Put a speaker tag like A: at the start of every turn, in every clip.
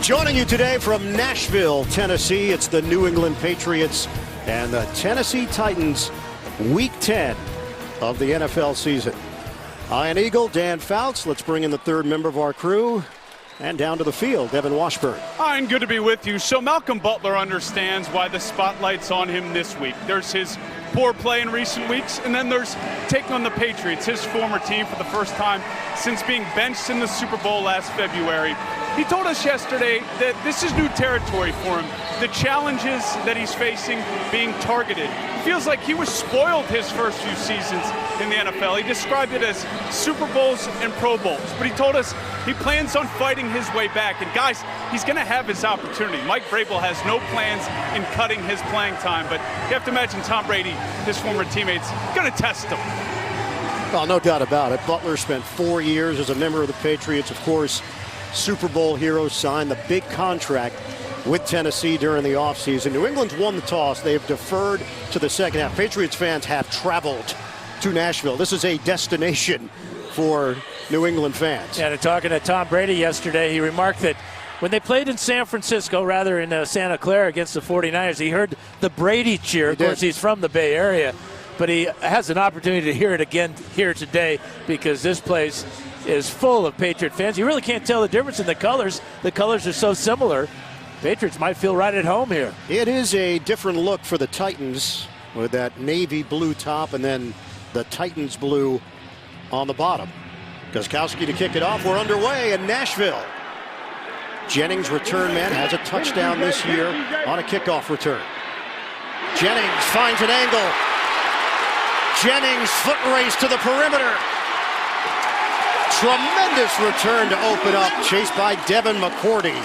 A: Joining you today from Nashville, Tennessee, it's the New England Patriots and the Tennessee Titans, Week 10 of the NFL season. Ian Eagle, Dan Fouts. Let's bring in the third member of our crew. And down to the field, Devin Washburn.
B: Hi, and good to be with you. So Malcolm Butler understands why the spotlight's on him this week. There's his poor play in recent weeks, and then there's taking on the Patriots, his former team, for the first time since being benched in the Super Bowl last February. He told us yesterday that this is new territory for him. The challenges that he's facing, being targeted. Feels like he was spoiled his first few seasons in the NFL. He described it as Super Bowls and Pro Bowls. But he told us he plans on fighting his way back. And guys, he's going to have his opportunity. Mike Vrabel has no plans in cutting his playing time. But you have to imagine Tom Brady, his former teammates, going to test him.
A: Well, no doubt about it. Butler spent 4 years as a member of the Patriots. Of course, Super Bowl hero, signed the big contract with Tennessee during the offseason. New England's won the toss. They have deferred to the second half. Patriots fans have traveled to Nashville. This is a destination for New England fans.
C: Yeah, talking to Tom Brady yesterday, he remarked that when they played in San Francisco, rather in Santa Clara against the 49ers, he heard the Brady cheer. Of course, he's from the Bay Area, but he has an opportunity to hear it again here today because this place is full of Patriot fans. You really can't tell the difference in the colors. The colors are so similar. Patriots might feel right at home here.
A: It is a different look for the Titans with that navy blue top and then the Titans blue on the bottom. Gostkowski to kick it off. We're underway in Nashville. Jennings, return man, has a touchdown this year on a kickoff return. Jennings finds an angle. Jennings foot race to the perimeter. Tremendous return to open up, chased by Devin McCourty.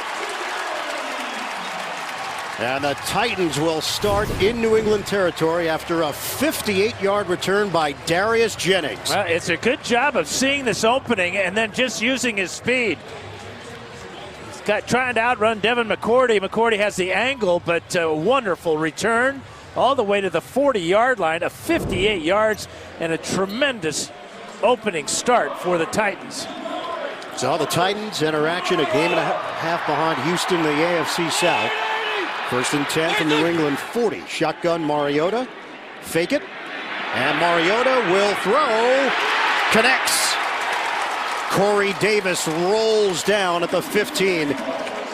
A: And the Titans will start in New England territory after a 58-yard return by Darius Jennings.
C: Well, it's a good job of seeing this opening and then just using his speed. He's trying to outrun Devin McCourty. McCourty has the angle, but a wonderful return all the way to the 40-yard line, of 58 yards, and a tremendous opening start for the Titans.
A: So the Titans enter action a game and a half behind Houston in the AFC South. First and 10 from New England 40. Shotgun Mariota. Fake it. And Mariota will throw. Connects. Corey Davis rolls down at the 15.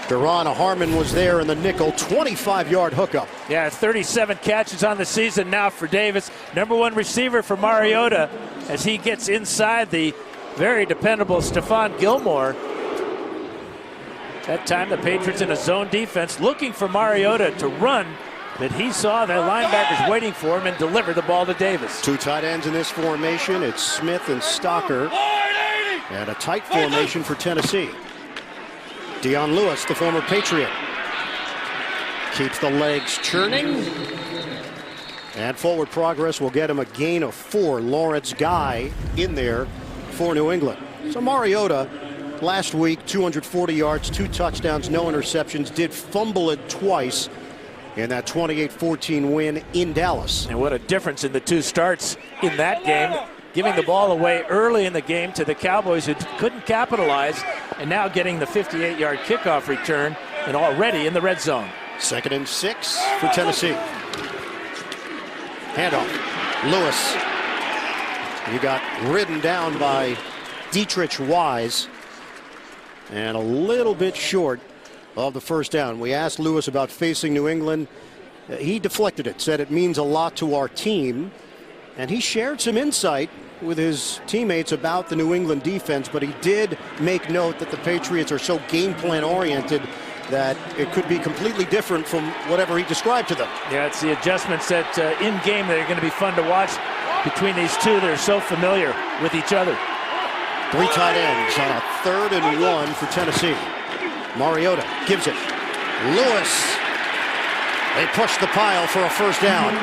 A: Deron Harmon was there in the nickel. 25-yard hookup.
C: Yeah, 37 catches on the season now for Davis. #1 receiver for Mariota as he gets inside the very dependable Stephon Gilmore. That time the Patriots in a zone defense looking for Mariota to run, but he saw the linebackers waiting for him and delivered the ball to Davis.
A: Two tight ends in this formation. It's Smith and Stocker. And a tight formation for Tennessee. Dion Lewis, the former Patriot, keeps the legs churning. And forward progress will get him a gain of 4. Lawrence Guy in there for New England. So Mariota, last week, 240 yards, 2 touchdowns, no interceptions, did fumble it twice in that 28-14 win in Dallas.
C: And what a difference in the 2 starts in that game, giving the ball away early in the game to the Cowboys who couldn't capitalize, and now getting the 58-yard kickoff return and already in the red zone.
A: 2nd and 6 for Tennessee. Handoff. Lewis. He got ridden down by Dietrich Wise and a little bit short of the first down. We asked Lewis about facing New England. He deflected it, said it means a lot to our team. And he shared some insight with his teammates about the New England defense, but he did make note that the Patriots are so game plan oriented that it could be completely different from whatever he described to them.
C: Yeah, it's the adjustments that in game that are going to be fun to watch between these two that are so familiar with each other.
A: 3 tight ends on a 3rd and 1 for Tennessee. Mariota gives it. Lewis. They push the pile for a first down.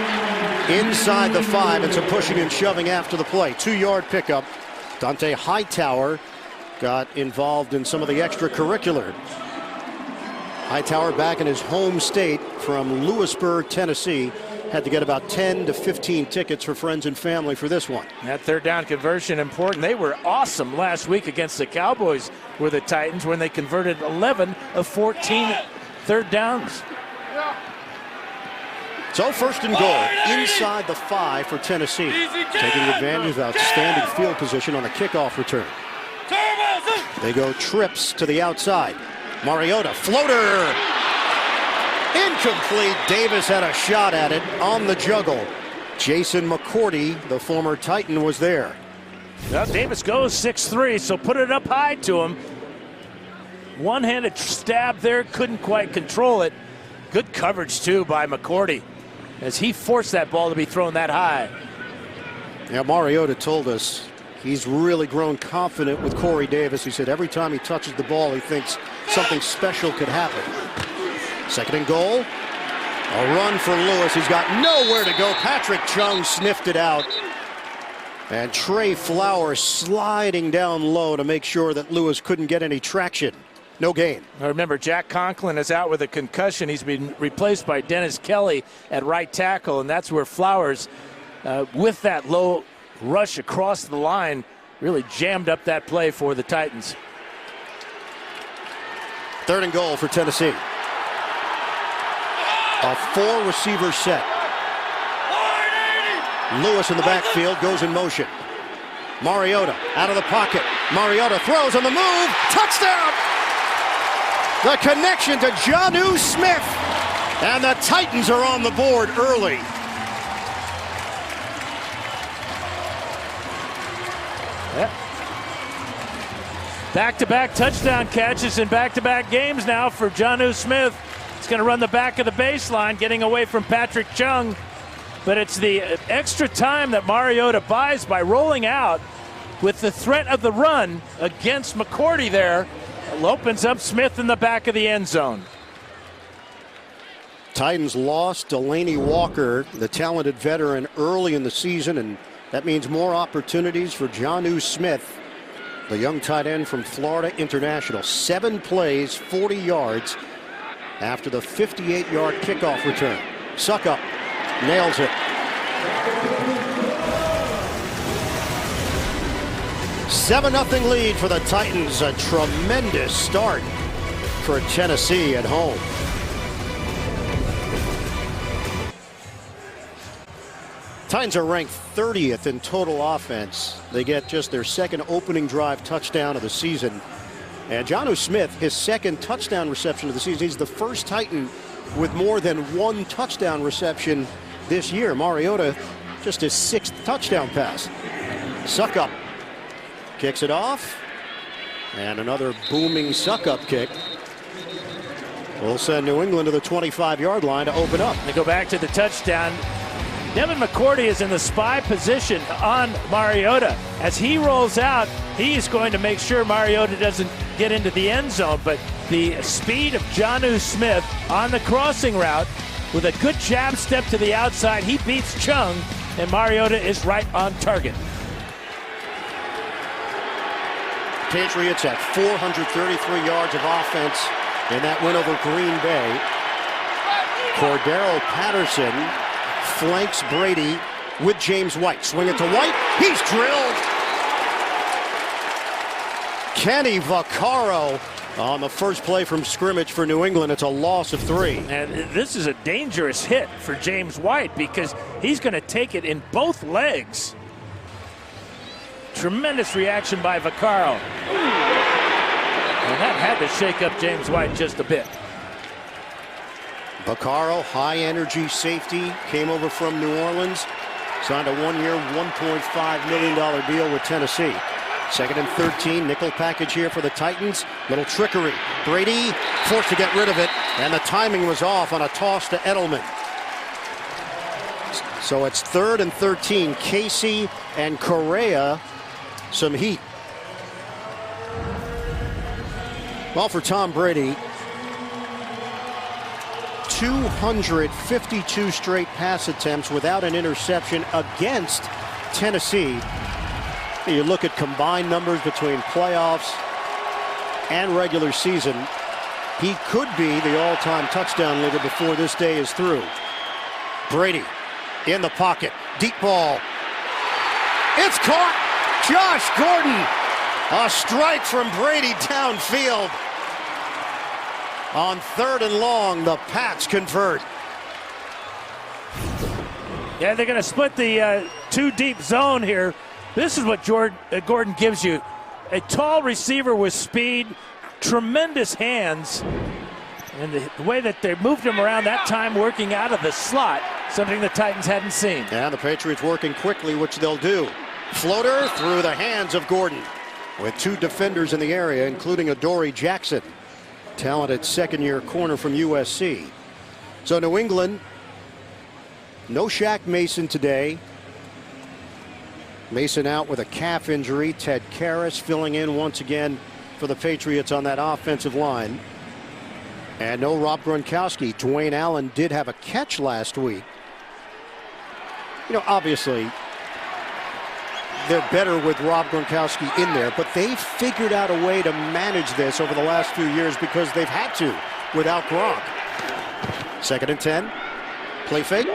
A: Inside the 5, and some pushing and shoving after the play. 2-yard pickup. Dante Hightower got involved in some of the extracurricular. Hightower back in his home state from Lewisburg, Tennessee. had to get about 10 to 15 tickets for friends and family for this one.
C: That third down conversion important. They were awesome last week against the Cowboys, were the Titans, when they converted 11 of 14 third downs.
A: So first and goal inside the 5 for Tennessee, taking advantage of outstanding field position on the kickoff return. They go trips to the outside. Mariota, floater. Incomplete. Davis had a shot at it on the juggle. Jason McCourty, the former Titan, was there.
C: Well, Davis goes 6'3", so put it up high to him. One-handed stab there, couldn't quite control it. Good coverage, too, by McCourty, as he forced that ball to be thrown that high.
A: Yeah, Mariota told us he's really grown confident with Corey Davis. He said every time he touches the ball, he thinks something special could happen. Second and goal. A run for Lewis. He's got nowhere to go. Patrick Chung sniffed it out. And Trey Flowers sliding down low to make sure that Lewis couldn't get any traction. No gain.
C: Now remember, Jack Conklin is out with a concussion. He's been replaced by Dennis Kelly at right tackle, and that's where Flowers, with that low rush across the line, really jammed up that play for the Titans.
A: Third and goal for Tennessee. A 4-receiver set. Lewis in the backfield goes in motion. Mariota out of the pocket. Mariota throws on the move. Touchdown! The connection to Jonnu Smith. And the Titans are on the board early.
C: Yep. Back-to-back touchdown catches in back-to-back games now for Jonnu Smith. He's going to run the back of the baseline, getting away from Patrick Chung. But it's the extra time that Mariota buys by rolling out with the threat of the run against McCourty there. It opens up Smith in the back of the end zone.
A: Titans lost Delaney Walker, the talented veteran, early in the season, and that means more opportunities for Jonnu Smith, the young tight end from Florida International. 7 plays, 40 yards after the 58-yard kickoff return. Suckup nails it. 7-0 lead for the Titans. A tremendous start for Tennessee at home. Titans are ranked 30th in total offense. They get just their second opening drive touchdown of the season. And Jonnu Smith, his second touchdown reception of the season. He's the first Titan with more than 1 touchdown reception this year. Mariota, just his 6th touchdown pass. Suckup kicks it off. And another booming Suckup kick will send New England to the 25-yard line to open up.
C: They go back to the touchdown. Devin McCourty is in the spy position on Mariota. As he rolls out, he's going to make sure Mariota doesn't get into the end zone. But the speed of Jonnu Smith on the crossing route with a good jab step to the outside, he beats Chung, and Mariota is right on target.
A: Patriots at 433 yards of offense in that win over Green Bay. Cordero Patterson flanks Brady with James White. Swing it to White. He's drilled. Kenny Vaccaro on the first play from scrimmage for New England. It's a loss of 3.
C: And this is a dangerous hit for James White because he's going to take it in both legs. Tremendous reaction by Vaccaro. And that had to shake up James White just a bit.
A: Vaccaro, high-energy safety, came over from New Orleans, signed a 1-year, $1.5 million deal with Tennessee. Second and 13, nickel package here for the Titans. Little trickery. Brady forced to get rid of it, and the timing was off on a toss to Edelman. So it's 3rd and 13. Casey and Correa, some heat. Well, for Tom Brady, 252 straight pass attempts without an interception against Tennessee. You look at combined numbers between playoffs and regular season, he could be the all-time touchdown leader before this day is through. Brady in the pocket. Deep ball. It's caught. Josh Gordon. A strike from Brady downfield. On 3rd and long, the Pats convert.
C: Yeah, they're going to split the two deep zone here. This is what Gordon gives you. A tall receiver with speed, tremendous hands, and the way that they moved him around that time working out of the slot, something the Titans hadn't seen.
A: And the Patriots working quickly, which they'll do. Floater through the hands of Gordon with 2 defenders in the area, including Adoree Jackson, talented second-year corner from USC. So New England, no Shaq Mason today. Mason out with a calf injury. Ted Karras filling in once again for the Patriots on that offensive line. And no Rob Gronkowski. Dwayne Allen did have a catch last week. You know, obviously, they're better with Rob Gronkowski in there, but they've figured out a way to manage this over the last few years because they've had to without Gronk. 2nd and 10. Play fake.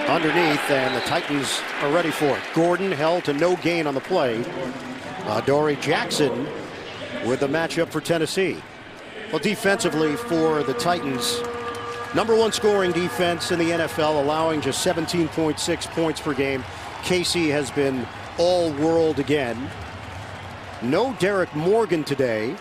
A: Underneath, and the Titans are ready for it. Gordon held to no gain on the play. Adoree Jackson with the matchup for Tennessee. Well, defensively for the Titans, #1 scoring defense in the NFL, allowing just 17.6 points per game. Casey has been all-world again. No Derek Morgan today.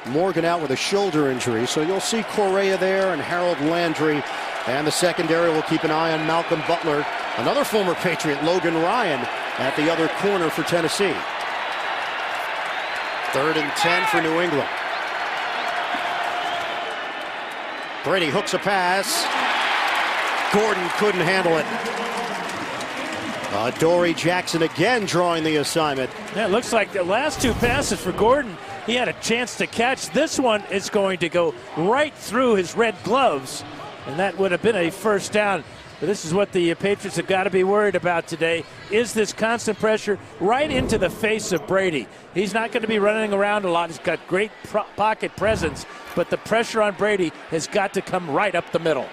A: Morgan out with a shoulder injury, so you'll see Correa there and Harold Landry. And the secondary will keep an eye on Malcolm Butler. Another former Patriot, Logan Ryan, at the other corner for Tennessee. 3rd and 10 for New England. Brady hooks a pass. Gordon couldn't handle it. Adoree Jackson again drawing the assignment.
C: Yeah, it looks like the last 2 passes for Gordon, he had a chance to catch. This one is going to go right through his red gloves. And that would have been a first down. But this is what the Patriots have got to be worried about today, is this constant pressure right into the face of Brady. He's not going to be running around a lot. He's got great pocket presence, but the pressure on Brady has got to come right up the middle.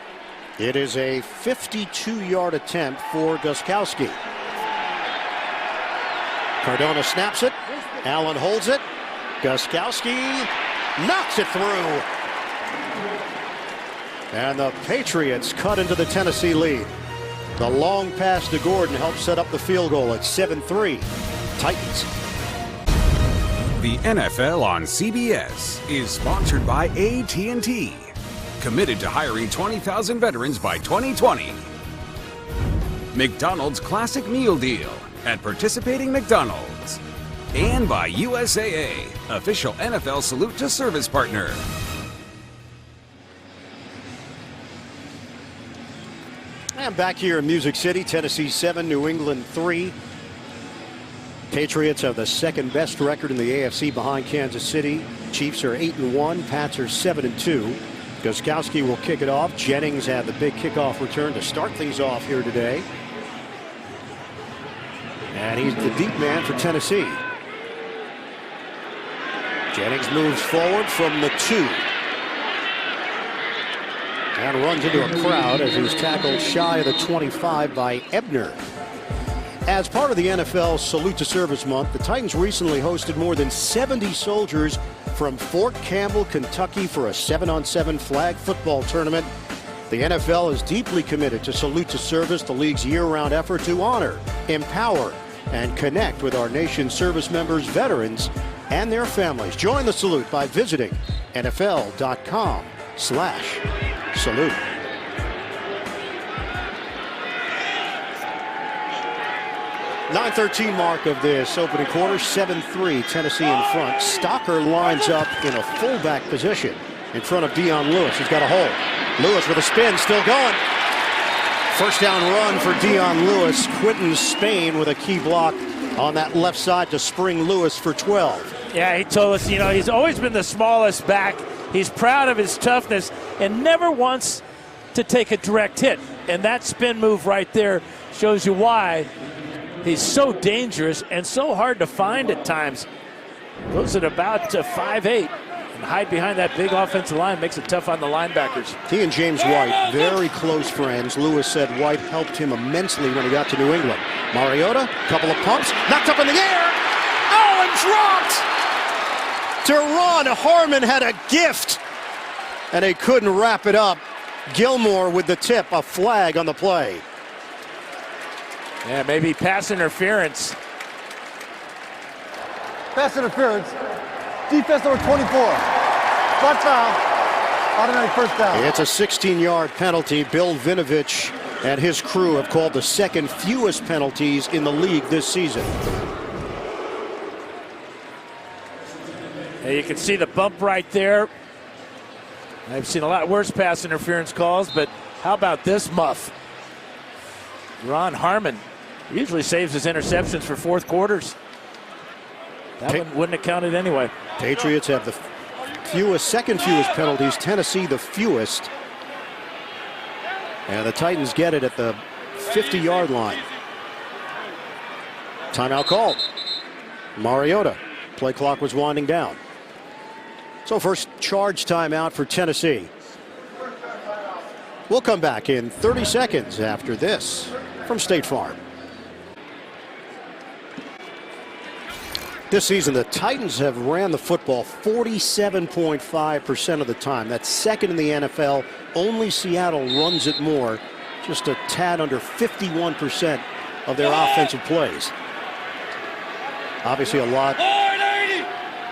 A: It is a 52-yard attempt for Gostkowski. Cardona snaps it. Allen holds it. Gostkowski knocks it through. And the Patriots cut into the Tennessee lead. The long pass to Gordon helped set up the field goal at 7-3. Titans.
D: The NFL on CBS is sponsored by AT&T. Committed to hiring 20,000 veterans by 2020. McDonald's Classic Meal Deal at participating McDonald's. And by USAA, official NFL Salute to Service partner.
A: And back here in Music City, Tennessee 7, New England 3. Patriots have the 2nd best record in the AFC behind Kansas City. Chiefs are 8-1, Pats are 7-2. Gostkowski will kick it off. Jennings had the big kickoff return to start things off here today. And he's the deep man for Tennessee. Jennings moves forward from the 2. And runs into a crowd as he's tackled shy of the 25 by Ebner. As part of the NFL Salute to Service Month, the Titans recently hosted more than 70 soldiers from Fort Campbell, Kentucky for a 7-on-7 flag football tournament. The NFL is deeply committed to Salute to Service, the league's year-round effort to honor, empower, and connect with our nation's service members, veterans, and their families. Join the salute by visiting NFL.com/salute. 9:13 mark of this opening quarter, 7-3, Tennessee in front. Stocker lines up in a fullback position in front of Dion Lewis. He's got a hole. Lewis with a spin, still going. First down run for Dion Lewis. Quinton Spain with a key block on that left side to spring Lewis for 12.
C: Yeah, he told us, he's always been the smallest back. He's proud of his toughness and never wants to take a direct hit. And that spin move right there shows you why he's so dangerous and so hard to find at times. Goes at about 5'8". hide behind that big offensive line, makes it tough on the linebackers.
A: He and James White, very close friends. Lewis said White helped him immensely when he got to New England. Mariota, couple of pumps, knocked up in the air. Oh, and dropped! Teron Harmon had a gift, and they couldn't wrap it up. Gilmore with the tip, a flag on the play.
C: Yeah, maybe pass interference.
E: Pass interference. Defense number 24. Flat foul. Automatic first down.
A: It's a 16-yard penalty. Bill Vinovich and his crew have called the second fewest penalties in the league this season.
C: Yeah, you can see the bump right there. I've seen a lot worse pass interference calls, but how about this muff? Ron Harmon usually saves his interceptions for fourth quarters. That one wouldn't have counted anyway.
A: Patriots have the second fewest penalties. Tennessee the fewest. And the Titans get it at the 50-yard line. Timeout called. Mariota. Play clock was winding down. So first charge timeout for Tennessee. We'll come back in 30 seconds after this from State Farm. This season, the Titans have ran the football 47.5% of the time. That's second in the NFL. Only Seattle runs it more, just a tad under 51% of their offensive plays. Obviously, a lot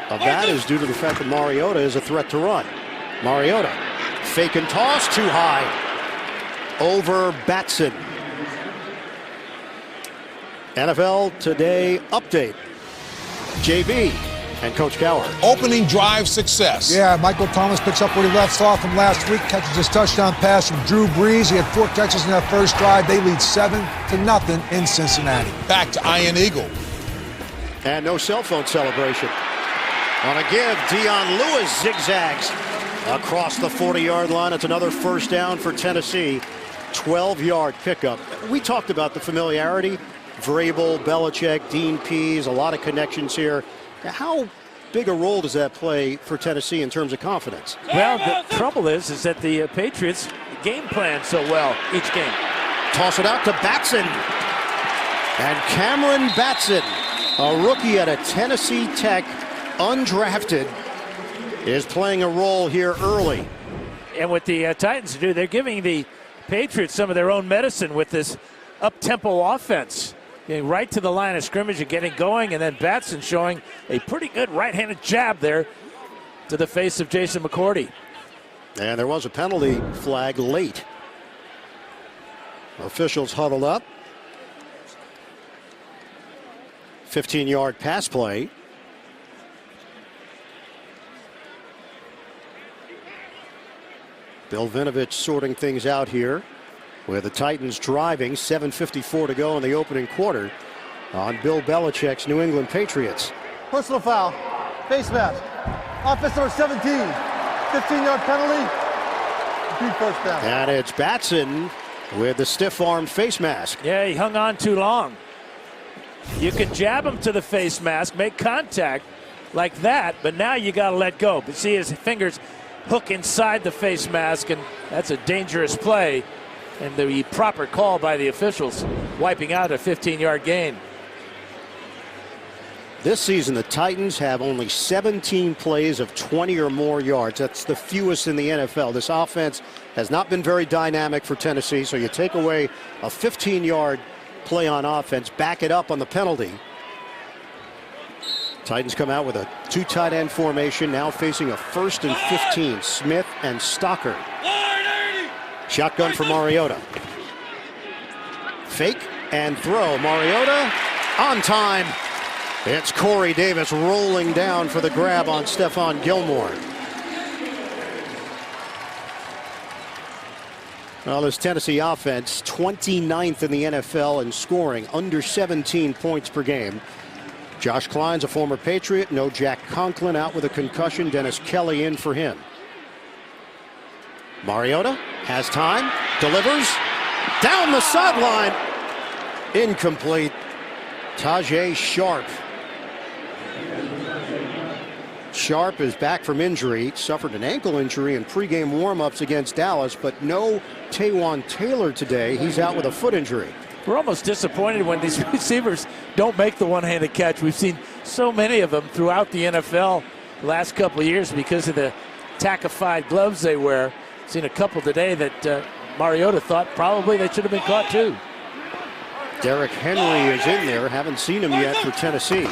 A: of that is due to the fact that Mariota is a threat to run. Mariota, fake and toss, too high. Over Batson. NFL Today update. JB and Coach Cowher.
F: Opening drive success.
E: Yeah, Michael Thomas picks up where he left off from last week, catches his touchdown pass from Drew Brees. He had 4 catches in that first drive. They lead 7-0 in Cincinnati.
F: Back to Ian Eagle.
A: And no cell phone celebration. On a give, Dion Lewis zigzags across the 40-yard line. It's another first down for Tennessee. 12-yard pickup. We talked about the familiarity. Vrabel, Belichick, Dean Pease, a lot of connections here. How big a role does that play for Tennessee in terms of confidence?
C: Well, the trouble is that the Patriots game plan so well each game.
A: Toss it out to Batson. And Cameron Batson, a rookie at a Tennessee Tech, undrafted, is playing a role here early.
C: And what the Titans do, they're giving the Patriots some of their own medicine with this up-tempo offense. Getting right to the line of scrimmage and getting going, and then Batson showing a pretty good right-handed jab there to the face of Jason McCourty.
A: And there was a penalty flag late. Officials huddled up. 15-yard pass play. Bill Vinovich sorting things out here, with the Titans driving, 7:54 to go in the opening quarter on Bill Belichick's New England Patriots.
E: Personal foul. Face mask. Offense number 17. 15-yard penalty. Complete first down.
A: And it's Batson with the stiff-armed face mask.
C: Yeah, he hung on too long. You can jab him to the face mask, make contact like that, but now you got to let go. But see his fingers hook inside the face mask, and that's a dangerous play. And the proper call by the officials, wiping out a 15-yard gain.
A: This season, the Titans have only 17 plays of 20 or more yards. That's the fewest in the NFL. This offense has not been very dynamic for Tennessee, so you take away a 15-yard play on offense, back it up on the penalty. Titans come out with a 2 tight end formation, now facing a 1st and 15. Smith and Stocker. Shotgun for Mariota. Fake and throw. Mariota on time. It's Corey Davis rolling down for the grab on Stephon Gilmore. Well, this Tennessee offense, 29th in the NFL in scoring, under 17 points per game. Josh Klein's a former Patriot. No Jack Conklin, out with a concussion. Dennis Kelly in for him. Mariota has time, delivers, down the sideline, incomplete. Tajay Sharp. Sharp is back from injury, suffered an ankle injury in pregame warm-ups against Dallas, but no Taywan Taylor today. He's out with a foot injury.
C: We're almost disappointed when these receivers don't make the one-handed catch. We've seen so many of them throughout the NFL the last couple of years because of the tackified gloves they wear. Seen a couple today that Mariota thought probably they should have been caught too.
A: Derrick Henry is in there. Haven't seen him yet for Tennessee.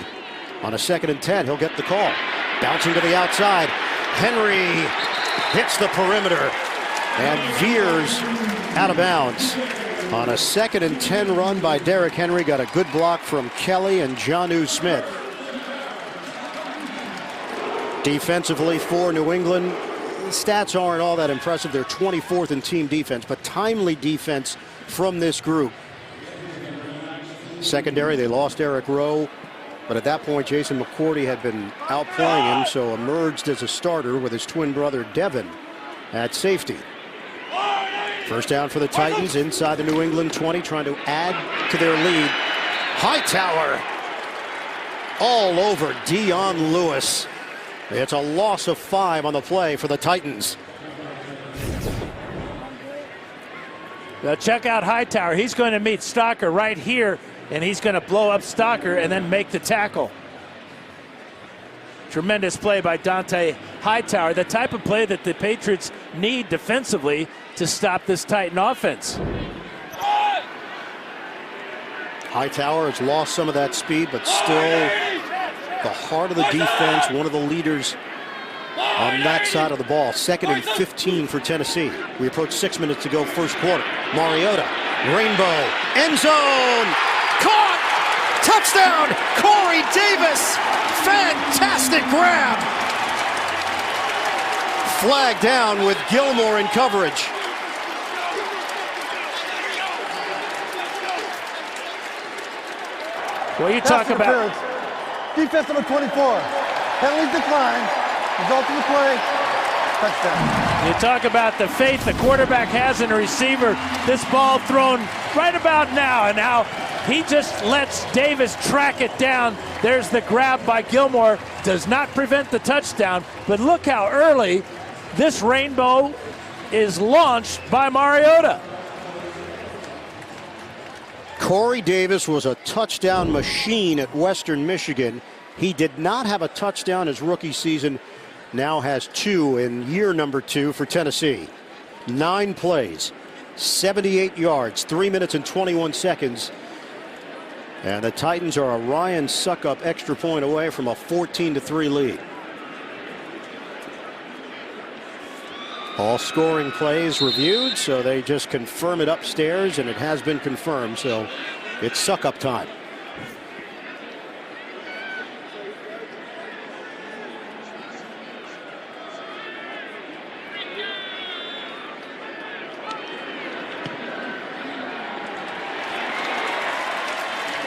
A: On a 2nd and 10, he'll get the call. Bouncing to the outside. Henry hits the perimeter and veers out of bounds. On a 2nd and 10 run by Derrick Henry. Got a good block from Kelly and Jonnu Smith. Defensively for New England, the stats aren't all that impressive. They're 24th in team defense, but timely defense from this group. Secondary, they lost Eric Rowe, but at that point, Jason McCourty had been outplaying him, so emerged as a starter with his twin brother Devin at safety. First down for the Titans inside the New England 20, trying to add to their lead. Hightower all over Dion Lewis. It's a loss of 5 on the play for the Titans.
C: Now check out Hightower. He's going to meet Stalker right here, and he's going to blow up Stalker and then make the tackle. Tremendous play by Dante Hightower, the type of play that the Patriots need defensively to stop this Titan offense.
A: Hightower has lost some of that speed, but still the heart of the defense, one of the leaders on that side of the ball. 2nd and 15 for Tennessee. We approach 6 minutes to go, first quarter. Mariota, rainbow, end zone, caught, touchdown, Corey Davis, fantastic grab. Flag down with Gilmore in coverage.
C: Well, you talk about
G: defense number 24. Penalties decline. Result of the play. Touchdown.
C: You talk about the faith the quarterback has in a receiver. This ball thrown right about now, and now he just lets Davis track it down. There's the grab by Gilmore. Does not prevent the touchdown, but look how early this rainbow is launched by Mariota.
A: Corey Davis was a touchdown machine at Western Michigan. He did not have a touchdown his rookie season. Now has 2 in year number 2 for Tennessee. 9 plays, 78 yards, 3 minutes and 21 seconds. And the Titans are a Ryan Suckup extra point away from a 14-3 lead. All scoring plays reviewed, so they just confirm it upstairs, and it has been confirmed, so it's Suckup time.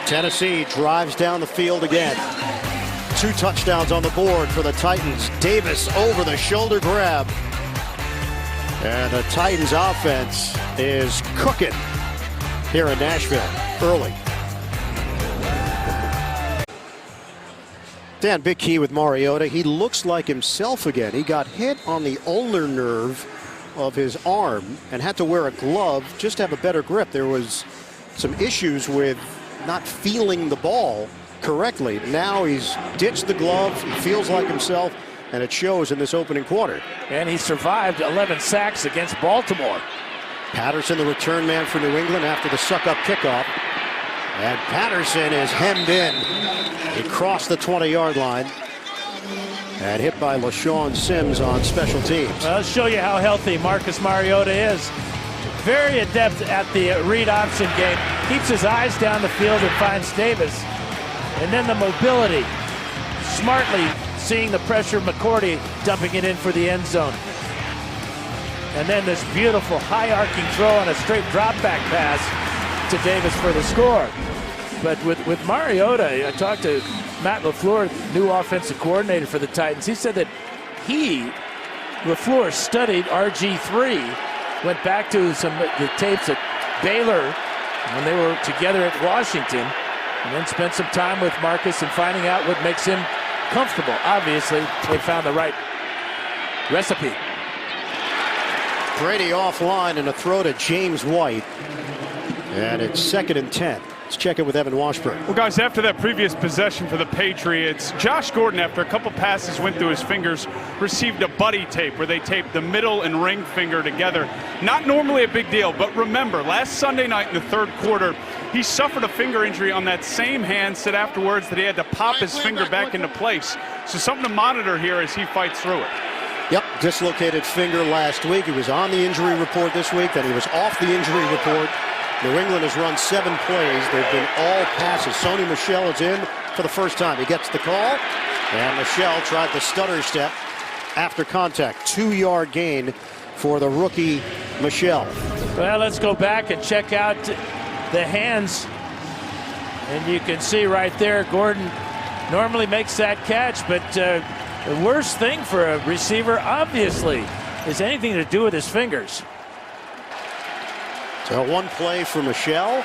A: Tennessee drives down the field again. 2 touchdowns on the board for the Titans. Davis over the shoulder grab. And the Titans offense is cooking here in Nashville early. Dan, big key with Mariota. He looks like himself again. He got hit on the ulnar nerve of his arm and had to wear a glove just to have a better grip. There was some issues with not feeling the ball correctly. Now he's ditched the glove. He feels like himself, and it shows in this opening quarter.
C: And he survived 11 sacks against Baltimore.
A: Patterson, the return man for New England after the suck-up kickoff. And Patterson is hemmed in. He crossed the 20-yard line and hit by LaShawn Sims on special teams.
C: Well, I'll show you how healthy Marcus Mariota is. Very adept at the read option game. Keeps his eyes down the field and finds Davis. And then the mobility. Smartly seeing the pressure of McCourty, dumping it in for the end zone. And then this beautiful high arcing throw on a straight drop back pass to Davis for the score. But with Mariota, I talked to Matt LaFleur, new offensive coordinator for the Titans. He said that LaFleur studied RG3, went back to some of the tapes at Baylor when they were together at Washington, and then spent some time with Marcus and finding out what makes him comfortable. Obviously, they found the right recipe.
A: Brady offline and a throw to James White. And it's 2nd and 10. Let's check it with Evan Washburn.
B: Well, guys, after that previous possession for the Patriots, Josh Gordon, after a couple passes went through his fingers, received a buddy tape where they taped the middle and ring finger together. Not normally a big deal, but remember, last Sunday night in the 3rd quarter, he suffered a finger injury on that same hand, said afterwards that he had to pop his finger back into place. So something to monitor here as he fights through it.
A: Yep, dislocated finger last week. He was on the injury report this week, then he was off the injury report. New England has run 7 plays. They've been all passes. Sony Michel is in for the first time. He gets the call, and Michel tried the stutter step after contact. 2-yard gain for the rookie Michel.
C: Well, let's go back and check out the hands. And you can see right there, Gordon normally makes that catch, but the worst thing for a receiver, obviously, is anything to do with his fingers.
A: So 1 play for Michel,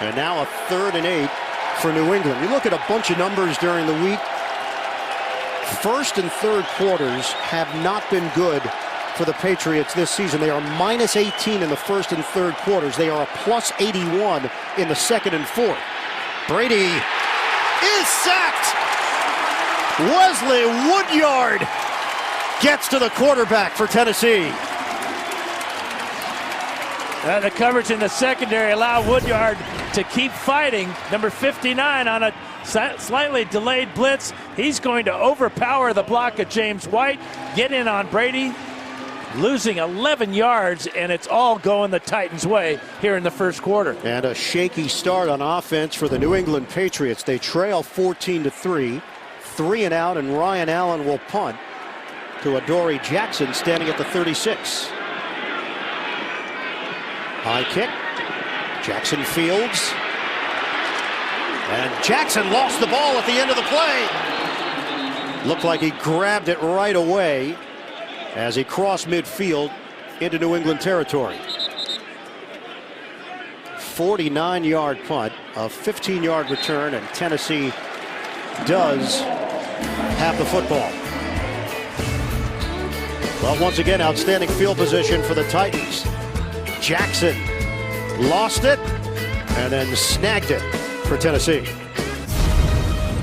A: and now a 3rd and 8 for New England. You look at a bunch of numbers during the week. 1st and 3rd quarters have not been good for the Patriots this season. They are minus 18 in the 1st and 3rd quarters. They are a plus 81 in the 2nd and 4th. Brady is sacked. Wesley Woodyard gets to the quarterback for Tennessee.
C: The coverage in the secondary allowed Woodyard to keep fighting. Number 59 on a slightly delayed blitz. He's going to overpower the block of James White, get in on Brady, losing 11 yards, and it's all going the Titans' way here in the 1st quarter.
A: And a shaky start on offense for the New England Patriots. They trail 14-3. 3 and out, and Ryan Allen will punt to Adoree Jackson standing at the 36. High kick. Jackson fields. And Jackson lost the ball at the end of the play. Looked like he grabbed it right away as he crossed midfield into New England territory. 49-yard punt, a 15-yard return, and Tennessee does have the football. Well, once again, outstanding field position for the Titans. Jackson lost it and then snagged it for Tennessee.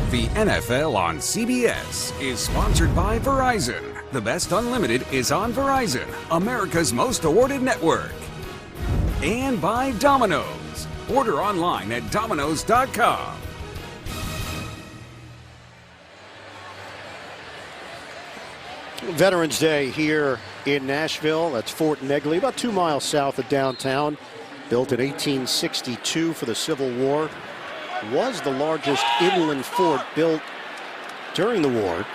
D: The NFL on CBS is sponsored by Verizon. The best unlimited is on Verizon, America's most awarded network. And by Domino's. Order online at Domino's.com.
A: Veterans Day here in Nashville. That's Fort Negley, about 2 miles south of downtown. Built in 1862 for the Civil War. Was the largest inland fort built during the war.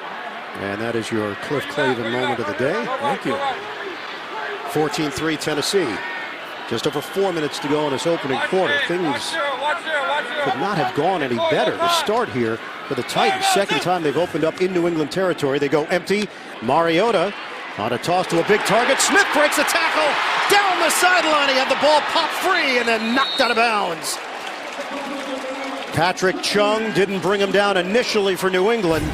A: And that is your Cliff Clavin moment of the day. Thank you. 14-3 Tennessee. Just over 4 minutes to go in this opening quarter. Things could not have gone any better to start here for the Titans. Second time they've opened up in New England territory. They go empty. Mariota on a toss to a big target. Smith breaks the tackle. Down the sideline. He had the ball pop free and then knocked out of bounds. Patrick Chung didn't bring him down initially for New England.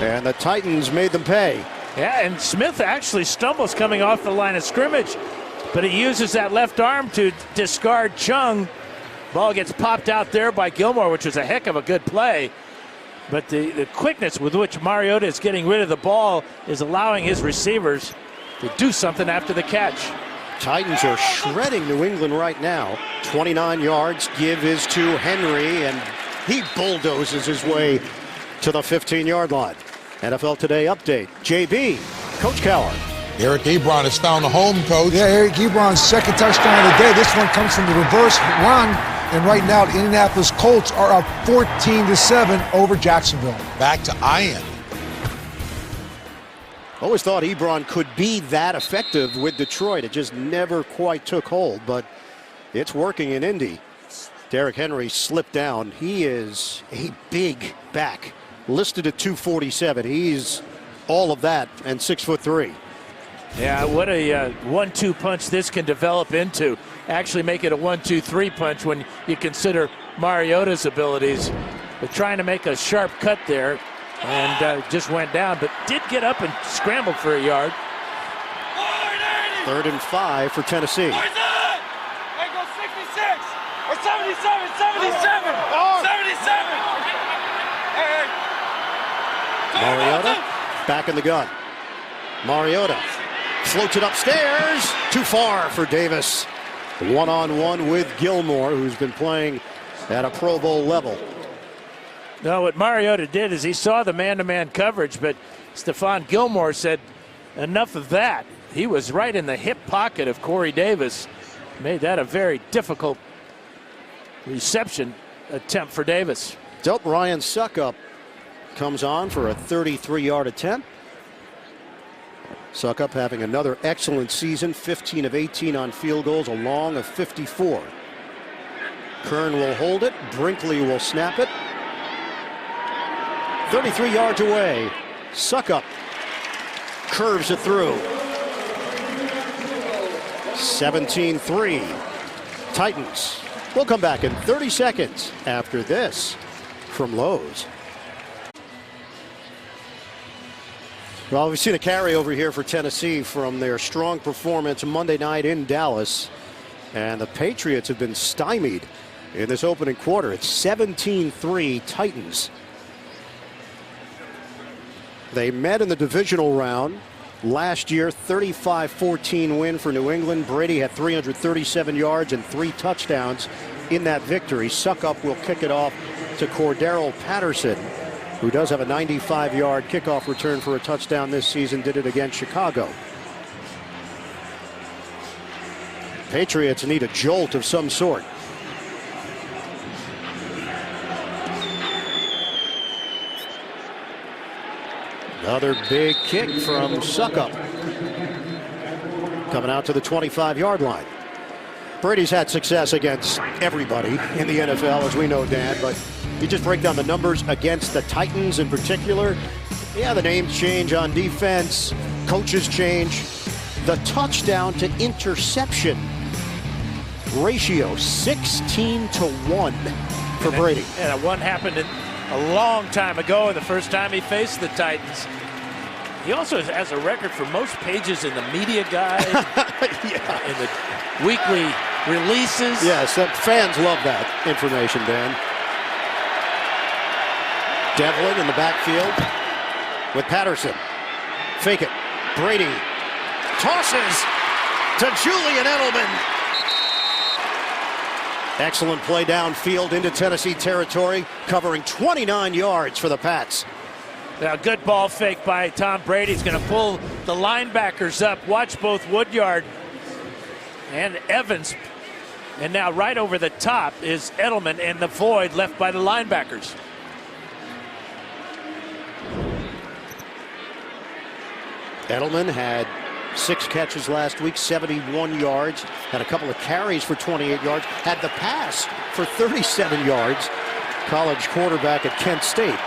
A: And the Titans made them pay.
C: Yeah, and Smith actually stumbles coming off the line of scrimmage. But he uses that left arm to discard Chung. Ball gets popped out there by Gilmore, which was a heck of a good play. But the quickness with which Mariota is getting rid of the ball is allowing his receivers to do something after the catch.
A: Titans are shredding New England right now. 29 yards. Give is to Henry, and he bulldozes his way to the 15-yard line. NFL Today update. JB, Coach Cowher.
F: Eric Ebron has found a home, Coach.
E: Yeah, Eric Ebron's 2nd touchdown of the day. This one comes from the reverse run. And right now, the Indianapolis Colts are up 14-7 over Jacksonville.
F: Back to Ian.
A: Always thought Ebron could be that effective with Detroit. It just never quite took hold, but it's working in Indy. Derrick Henry slipped down. He is a big back, listed at 247. He's all of that and 6'3".
C: Yeah, what a 1-2 punch this can develop into. Actually make it a 1-2-3 punch when you consider Mariota's abilities. But trying to make a sharp cut there. and just went down, but did get up and scrambled for a yard.
A: 3rd and 5 for Tennessee.
H: Hey, go 66 or 77, 77, 77. Hey.
A: Mariota back in the gun. Mariota floats it upstairs. Too far for Davis. One-on-one with Gilmore, who's been playing at a Pro Bowl level.
C: No, what Mariota did is he saw the man-to-man coverage, but Stephon Gilmore said, enough of that. He was right in the hip pocket of Corey Davis. Made that a very difficult reception attempt for Davis.
A: Ryan Suckup comes on for a 33-yard attempt. Suckup having another excellent season, 15 of 18 on field goals, a long of 54. Kern will hold it. Brinkley will snap it. 33 yards away. Suckup curves it through. 17-3. Titans. We'll come back in 30 seconds after this from Lowe's. Well, we've seen a carryover here for Tennessee from their strong performance Monday night in Dallas. And the Patriots have been stymied in this opening quarter. It's 17-3 Titans. They met in the divisional round last year, 35-14 win for New England. Brady had 337 yards and 3 touchdowns in that victory. Suckup will kick it off to Cordero Patterson, who does have a 95-yard kickoff return for a touchdown this season, did it against Chicago. Patriots need a jolt of some sort. Another big kick from Suckup. Coming out to the 25-yard line. Brady's had success against everybody in the NFL, as we know, Dan, but you just break down the numbers against the Titans in particular. Yeah, the names change on defense, coaches change. The touchdown to interception ratio, 16-1 for Brady.
C: And one happened a long time ago, the first time he faced the Titans. He also has a record for most pages in the media guide,
A: Yeah.
C: in the weekly releases.
A: Yes, fans love that information, Dan. Devlin in the backfield with Patterson. Fake it. Brady tosses to Julian Edelman. Excellent play downfield into Tennessee territory, covering 29 yards for the Pats.
C: Now, good ball fake by Tom Brady. He's going to pull the linebackers up. Watch both Woodyard and Evans. And now right over the top is Edelman in the void left by the linebackers.
A: Edelman had 6 catches last week, 71 yards, had a couple of carries for 28 yards, had the pass for 37 yards. College quarterback at Kent State.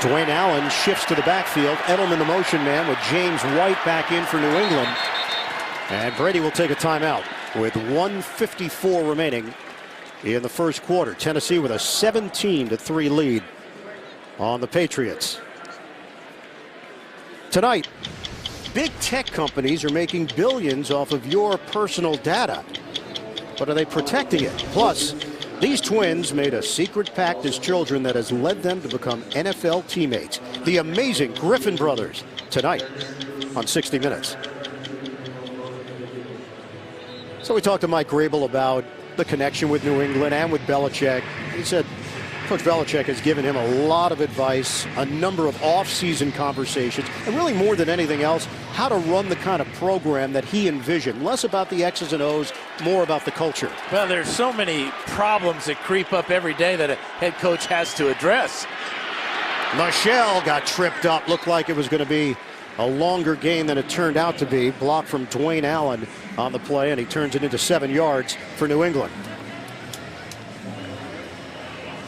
A: Dwayne Allen shifts to the backfield. Edelman the motion man with James White back in for New England. And Brady will take a timeout with 1:54 remaining in the first quarter. Tennessee with a 17-3 lead on the Patriots. Tonight, big tech companies are making billions off of your personal data. But are they protecting it? Plus, these twins made a secret pact as children that has led them to become NFL teammates. The amazing Griffin brothers, tonight on 60 Minutes. So we talked to Mike Grable about the connection with New England and with Belichick. He said Coach Belichick has given him a lot of advice, a number of off-season conversations, and really more than anything else, how to run the kind of program that he envisioned. Less about the X's and O's, more about the culture.
C: Well, there's so many problems that creep up every day that a head coach has to address.
A: Michelle got tripped up. Looked like it was going to be a longer game than it turned out to be. Block from Dwayne Allen on the play, and he turns it into 7 yards for New England.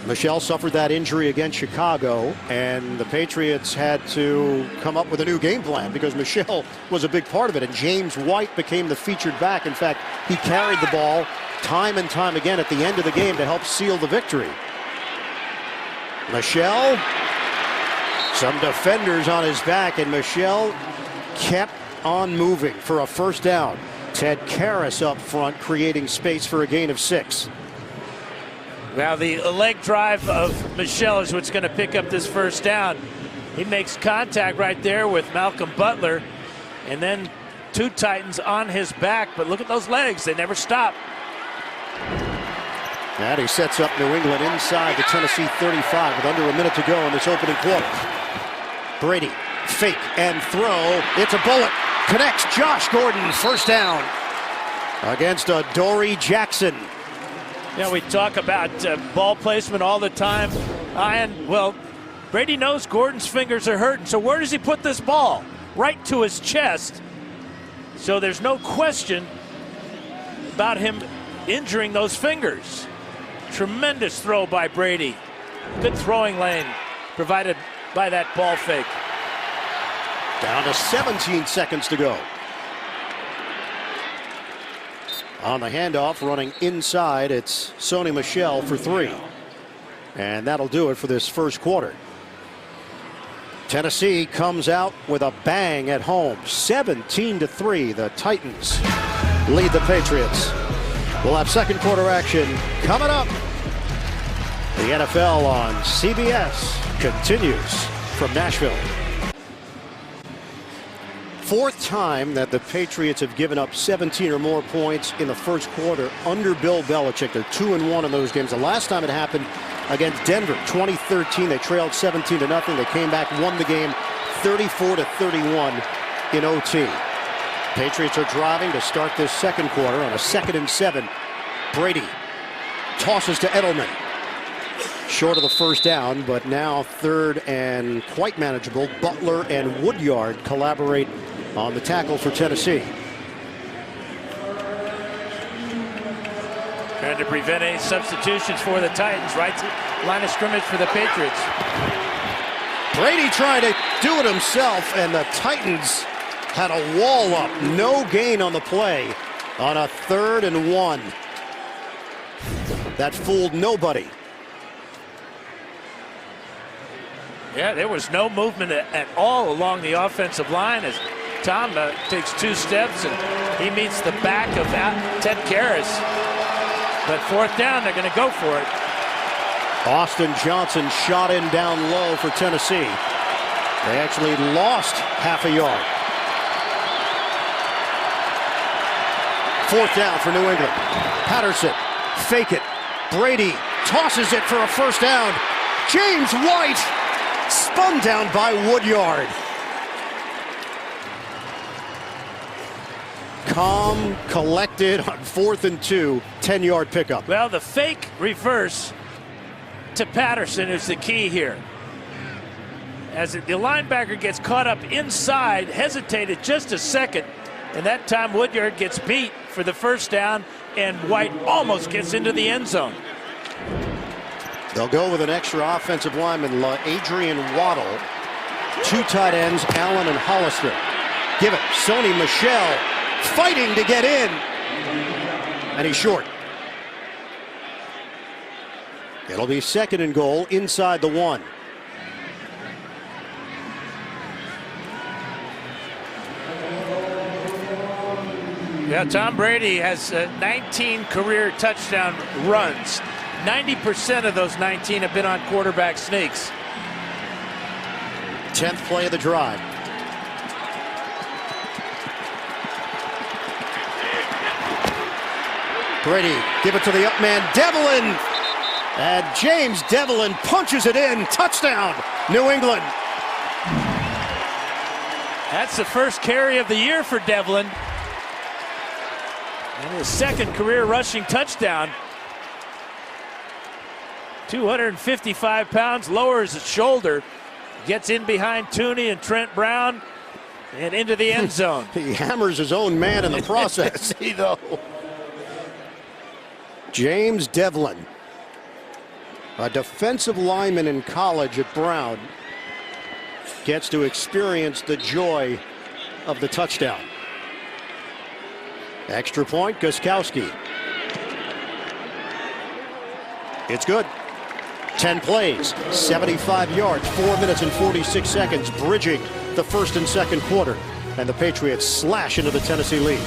A: Michelle suffered that injury against Chicago, and the Patriots had to come up with a new game plan because Michelle was a big part of it, and James White became the featured back. In fact, he carried the ball time and time again at the end of the game to help seal the victory. Michelle Some defenders on his back, and Michel kept on moving for a first down. Ted Karras up front, creating space for a gain of 6.
C: Now the leg drive of Michel is what's going to pick up this first down. He makes contact right there with Malcolm Butler, and then 2 Titans on his back. But look at those legs, they never stop.
A: And he sets up New England inside the Tennessee 35 with under a minute to go in this opening quarter. Brady, fake and throw. It's a bullet. Connects Josh Gordon, first down against Dory Jackson.
C: Yeah, we talk about ball placement all the time. Well, Brady knows Gordon's fingers are hurting, so where does he put this ball? Right to his chest. So there's no question about him injuring those fingers. Tremendous throw by Brady. Good throwing lane provided by that ball fake.
A: Down to 17 seconds to go. On the handoff, running inside, it's Sony Michel for 3. And that'll do it for this first quarter. Tennessee comes out with a bang at home. 17-3, the Titans lead the Patriots. We'll have second quarter action coming up. The NFL on CBS continues from Nashville. 4th time that the Patriots have given up 17 or more points in the first quarter under Bill Belichick. They're 2-1 in those games. The last time it happened against Denver, 2013, they trailed 17-0. They came back, won the game 34-31 in OT. Patriots are driving to start this second quarter on a 2nd and 7. Brady tosses to Edelman. Short of the first down, but now 3rd and quite manageable. Butler and Woodyard collaborate on the tackle for Tennessee.
C: Trying to prevent any substitutions for the Titans. Right line of scrimmage for the Patriots.
A: Brady trying to do it himself, and the Titans had a wall up. No gain on the play on a 3rd and 1. That fooled nobody.
C: Yeah, there was no movement at all along the offensive line as Tom takes 2 steps and he meets the back of Ted Karras. But 4th down, they're going to go for it.
A: Austin Johnson shot in down low for Tennessee. They actually lost half a yard. 4th down for New England. Patterson, fake it. Brady tosses it for a first down. James White spun down by Woodyard. Calm, collected on 4th and 2, 10-yard pickup.
C: Well, the fake reverse to Patterson is the key here. As the linebacker gets caught up inside, hesitated just a second, and that time Woodyard gets beat for the first down, and White almost gets into the end zone.
A: They'll go with an extra offensive lineman, Adrian Waddle. 2 tight ends, Allen and Hollister. Give it, Sony Michel fighting to get in. And he's short. It'll be 2nd and goal inside the 1.
C: Yeah, Tom Brady has 19 career touchdown runs. 90% of those 19 have been on quarterback sneaks.
A: 10th play of the drive. Brady, give it to the up man, Devlin. And James Devlin punches it in. Touchdown, New England.
C: That's the first carry of the year for Devlin. And his 2nd career rushing touchdown. 255 pounds, lowers his shoulder, gets in behind Tooney and Trent Brown, and into the end zone.
A: He hammers his own man in the process. Though. James Devlin, a defensive lineman in college at Brown, gets to experience the joy of the touchdown. Extra point, Gostkowski. It's good. 10 plays, 75 yards, 4 minutes and 46 seconds, bridging the first and second quarter. And the Patriots slash into the Tennessee lead.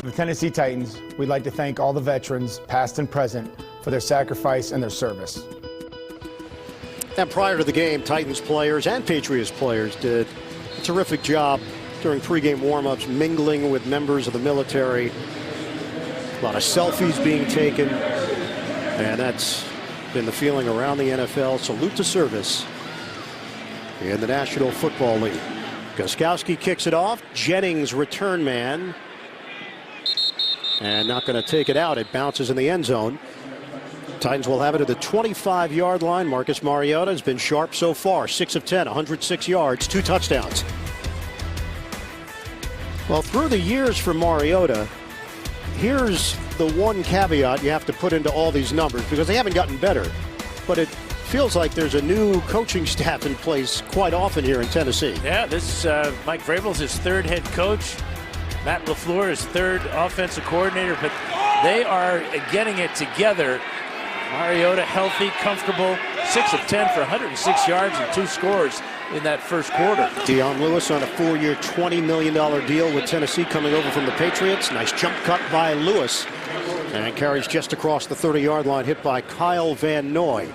I: The Tennessee Titans, we'd like to thank all the veterans, past and present, for their sacrifice and their service.
A: And prior to the game, Titans players and Patriots players did a terrific job during pregame warm-ups, mingling with members of the military. A lot of selfies being taken, and that's been the feeling around the NFL. Salute to service in the National Football League. Gostkowski kicks it off. Jennings, return man, and not going to take it out. It bounces in the end zone. Titans will have it at the 25-yard line. Marcus Mariota has been sharp so far. 6 of 10, 106 yards, 2 touchdowns. Well, through the years for Mariota, here's the one caveat you have to put into all these numbers, because they haven't gotten better. But it feels like there's a new coaching staff in place quite often here in Tennessee.
C: Yeah, this Mike Vrabel's his third head coach. Matt LaFleur is third offensive coordinator, but they are getting it together. Mariota healthy, comfortable, 6 of 10 for 106 yards and 2 scores in that first quarter.
A: Dion Lewis on a 4-year, $20 million deal with Tennessee coming over from the Patriots. Nice jump cut by Lewis, and carries just across the 30-yard line, hit by Kyle Van Noy.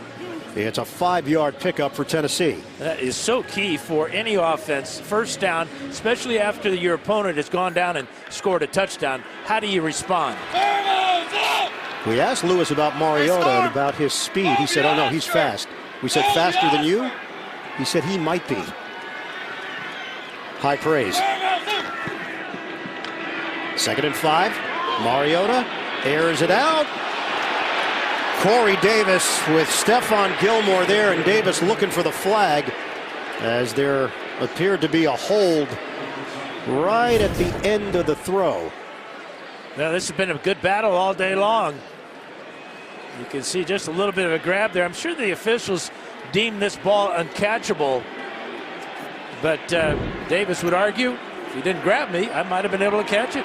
A: It's a 5-yard pickup for Tennessee.
C: That is so key for any offense. First down, especially after your opponent has gone down and scored a touchdown. How do you respond?
A: We asked Lewis about Mariota and about his speed. He said, oh no, he's fast. We said, faster than you? He said he might be. High praise. 2nd and 5. Mariota airs it out. Corey Davis with Stephon Gilmore there, and Davis looking for the flag as there appeared to be a hold right at the end of the throw.
C: Now, this has been a good battle all day long. You can see just a little bit of a grab there. I'm sure the officials deemed this ball uncatchable, but Davis would argue, if he didn't grab me, I might have been able to catch it.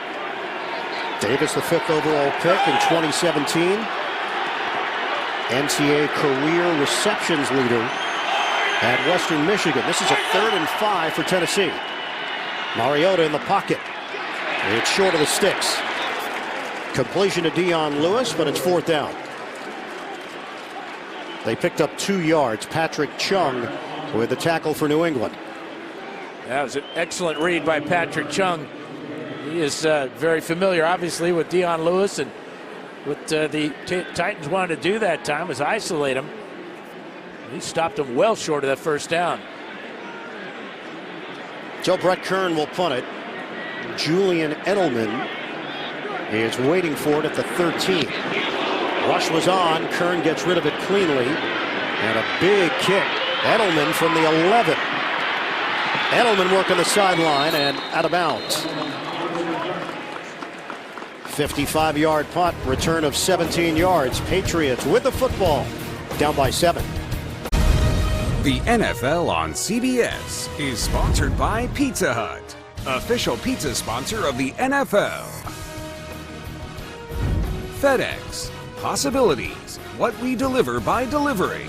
A: Davis, the 5th overall pick in 2017. NCAA career receptions leader at Western Michigan. This is a 3rd and 5 for Tennessee. Mariota in the pocket. It's short of the sticks. Completion to Dion Lewis, but it's 4th down. They picked up 2 yards. Patrick Chung with the tackle for New England.
C: That was an excellent read by Patrick Chung. He is very familiar, obviously, with Dion Lewis, and what the Titans wanted to do that time was isolate him. He stopped him well short of that first down.
A: Joe Brett Kern will punt it. Julian Edelman is waiting for it at the 13. Rush was on. Kern gets rid of it cleanly. And a big kick. Edelman from the 11. Edelman working the sideline and out of bounds. 55-yard punt, return of 17 yards. Patriots with the football, down by 7.
D: The NFL on CBS is sponsored by Pizza Hut, official pizza sponsor of the NFL. FedEx, possibilities, what we deliver by delivery.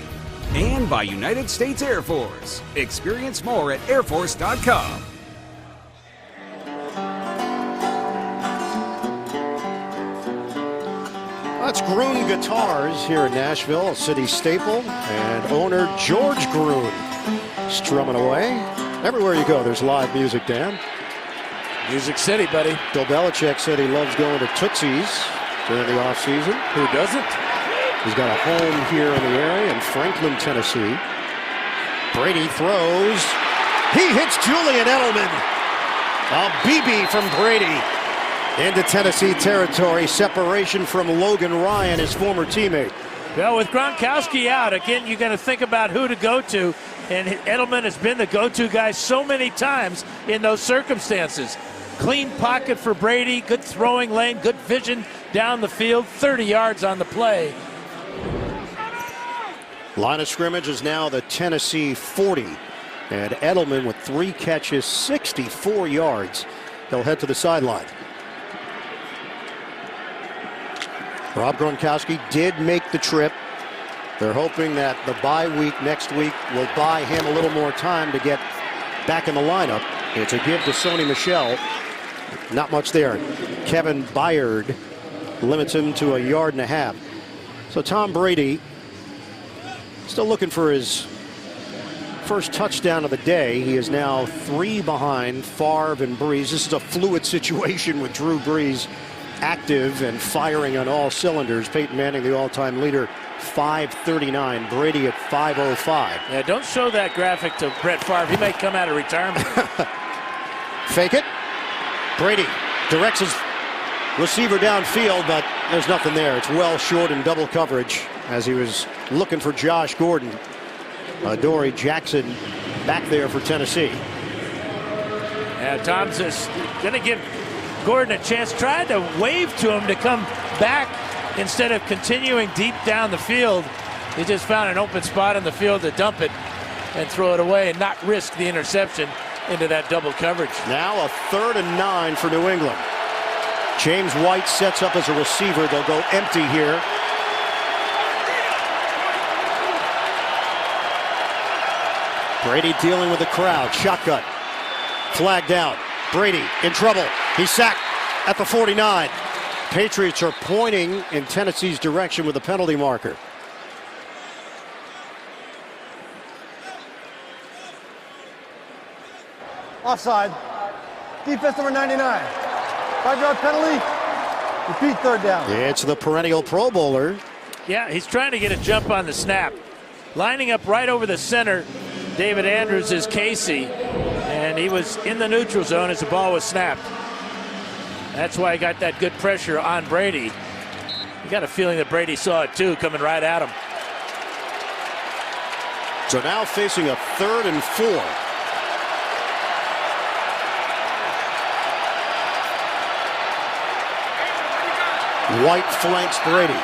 D: And by United States Air Force. Experience more at airforce.com.
A: That's Gruen Guitars here in Nashville, a city staple, and owner George Gruen strumming away. Everywhere you go, there's live music, Dan.
C: Music City, buddy.
A: Bill Belichick said he loves going to Tootsie's during the offseason.
C: Who doesn't?
A: He's got a home here in the area in Franklin, Tennessee. Brady throws. He hits Julian Edelman. A BB from Brady into Tennessee territory. Separation from Logan Ryan, his former teammate.
C: Well, with Gronkowski out, again, you got to think about who to go to. And Edelman has been the go-to guy so many times in those circumstances. Clean pocket for Brady, good throwing lane, good vision down the field, 30 yards on the play.
A: Line of scrimmage is now the Tennessee 40. And Edelman with 3 catches, 64 yards. They'll head to the sideline. Rob Gronkowski did make the trip They're hoping that the bye week next week will buy him a little more time to get back in the lineup. It's a give to Sony Michel. Not much there. Kevin Byard limits him to 1.5 yards. So Tom Brady still looking for his first touchdown of the day. He is now 3 behind Favre and Brees. This is a fluid situation with Drew Brees active and firing on all cylinders. Peyton Manning, the all-time leader, 539. Brady at 505.
C: Yeah, don't show that graphic to Brett Favre. He may come out of retirement.
A: Fake it. Brady directs his receiver downfield, but there's nothing there. It's well short in double coverage as he was looking for Josh Gordon. Dory Jackson back there for Tennessee.
C: Yeah, Tom's just going to give Gordon a chance. Tried to wave to him to come back instead of continuing deep down the field. He just found an open spot in the field to dump it and throw it away and not risk the interception into that double coverage.
A: Now a 3rd and 9 for New England. James White sets up as a receiver. They'll go empty here. Brady dealing with the crowd. Shotgun. Flag down. Brady in trouble. He's sacked at the 49. Patriots are pointing in Tennessee's direction with a penalty marker.
G: Offside. Defense number 99. 5-yard penalty. Repeat 3rd down.
A: It's the perennial Pro Bowler.
C: Yeah, he's trying to get a jump on the snap. Lining up right over the center, David Andrews is Casey, and he was in the neutral zone as the ball was snapped. That's why he got that good pressure on Brady. You got a feeling that Brady saw it too, coming right at him.
A: So now facing a 3rd and 4. White flanks Brady.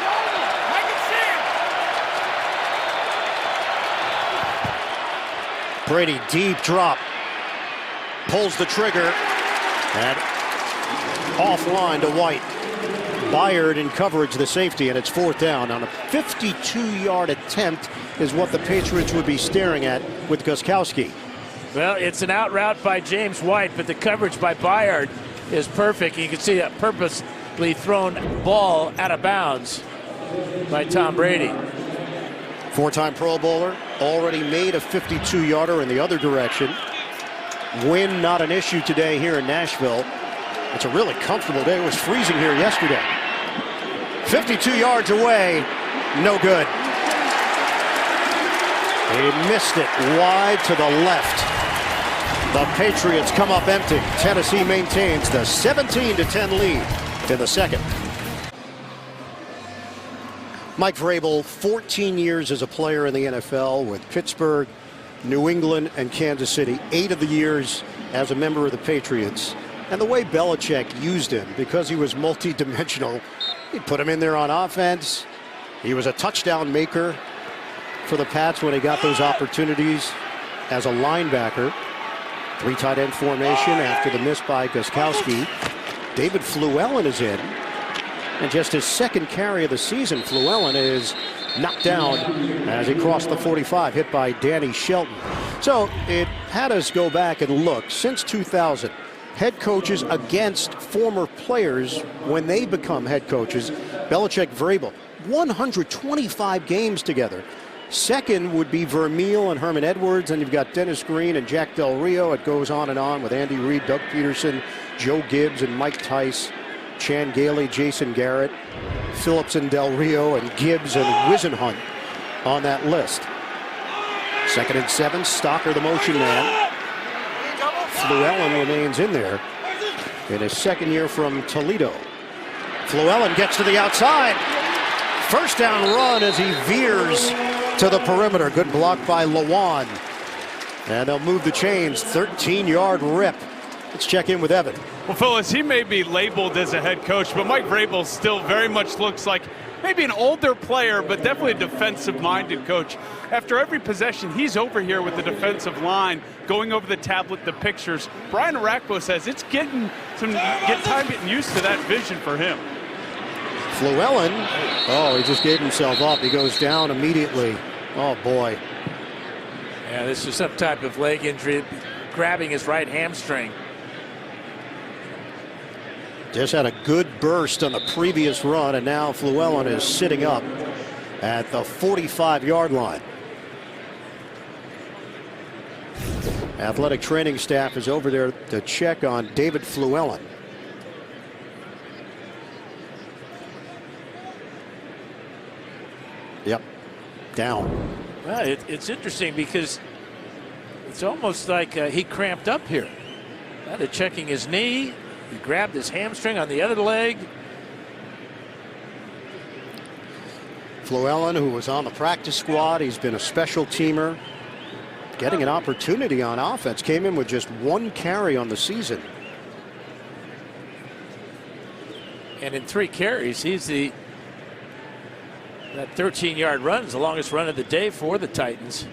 A: Brady deep drop. Pulls the trigger. And offline to White. Byard in coverage, the safety, and it's 4th down. On a 52-yard attempt is what the Patriots would be staring at with Gostkowski.
C: Well, it's an out route by James White, but the coverage by Byard is perfect. You can see a purposely thrown ball out of bounds by Tom Brady.
A: 4-time Pro Bowler, already made a 52-yarder in the other direction. Wind not an issue today here in Nashville. It's a really comfortable day. It was freezing here yesterday. 52 yards away, no good. He missed it wide to the left. The Patriots come up empty. Tennessee maintains the 17-10 lead in the second. Mike Vrabel, 14 years as a player in the NFL with Pittsburgh, New England, and Kansas City. 8 of the years as a member of the Patriots. And the way Belichick used him, because he was multi-dimensional, he'd put him in there on offense. He was a touchdown maker for the Pats when he got those opportunities as a linebacker. 3 tight end formation after the miss by Gostkowski. David Fluellen is in. And just his 2nd carry of the season, Fluellen is knocked down as he crossed the 45, hit by Danny Shelton. So it had us go back and look. Since 2000, head coaches against former players when they become head coaches. Belichick, Vrabel, 125 games together. Second would be Vermeil and Herman Edwards, and you've got Dennis Green and Jack Del Rio. It goes on and on with Andy Reid, Doug Peterson, Joe Gibbs, and Mike Tice, Chan Gailey, Jason Garrett, Phillips and Del Rio, and Gibbs and Wisenhunt on that list. 2nd and 7, Stocker the motion man. Fluellen remains in there in his 2nd year from Toledo. Fluellen gets to the outside. 1st down run as he veers to the perimeter. Good block by Lewan. And they'll move the chains. 13-yard rip. Let's check in with Evan.
B: Well, Phyllis, he may be labeled as a head coach, but Mike Vrabel still very much looks like maybe an older player, but definitely a defensive-minded coach. After every possession, he's over here with the defensive line, going over the tablet, the pictures. Brian Arakpo says it's time getting used to that vision for him.
A: Fluellen, oh, he just gave himself up. He goes down immediately. Oh, boy.
C: Yeah, this is some type of leg injury, grabbing his right hamstring.
A: Just had a good burst on the previous run, and now Fluellen is sitting up at the 45-yard line. Athletic training staff is over there to check on David Fluellen. Yep, down.
C: Well, it's interesting because it's almost like he cramped up here. Now they're checking his knee. He grabbed his hamstring on the other leg.
A: Fluellen, who was on the practice squad, he's been a special teamer. Getting an opportunity on offense, came in with just 1 carry on the season.
C: And in 3 carries, he's that 13-yard run is the longest run of the day for the Titans.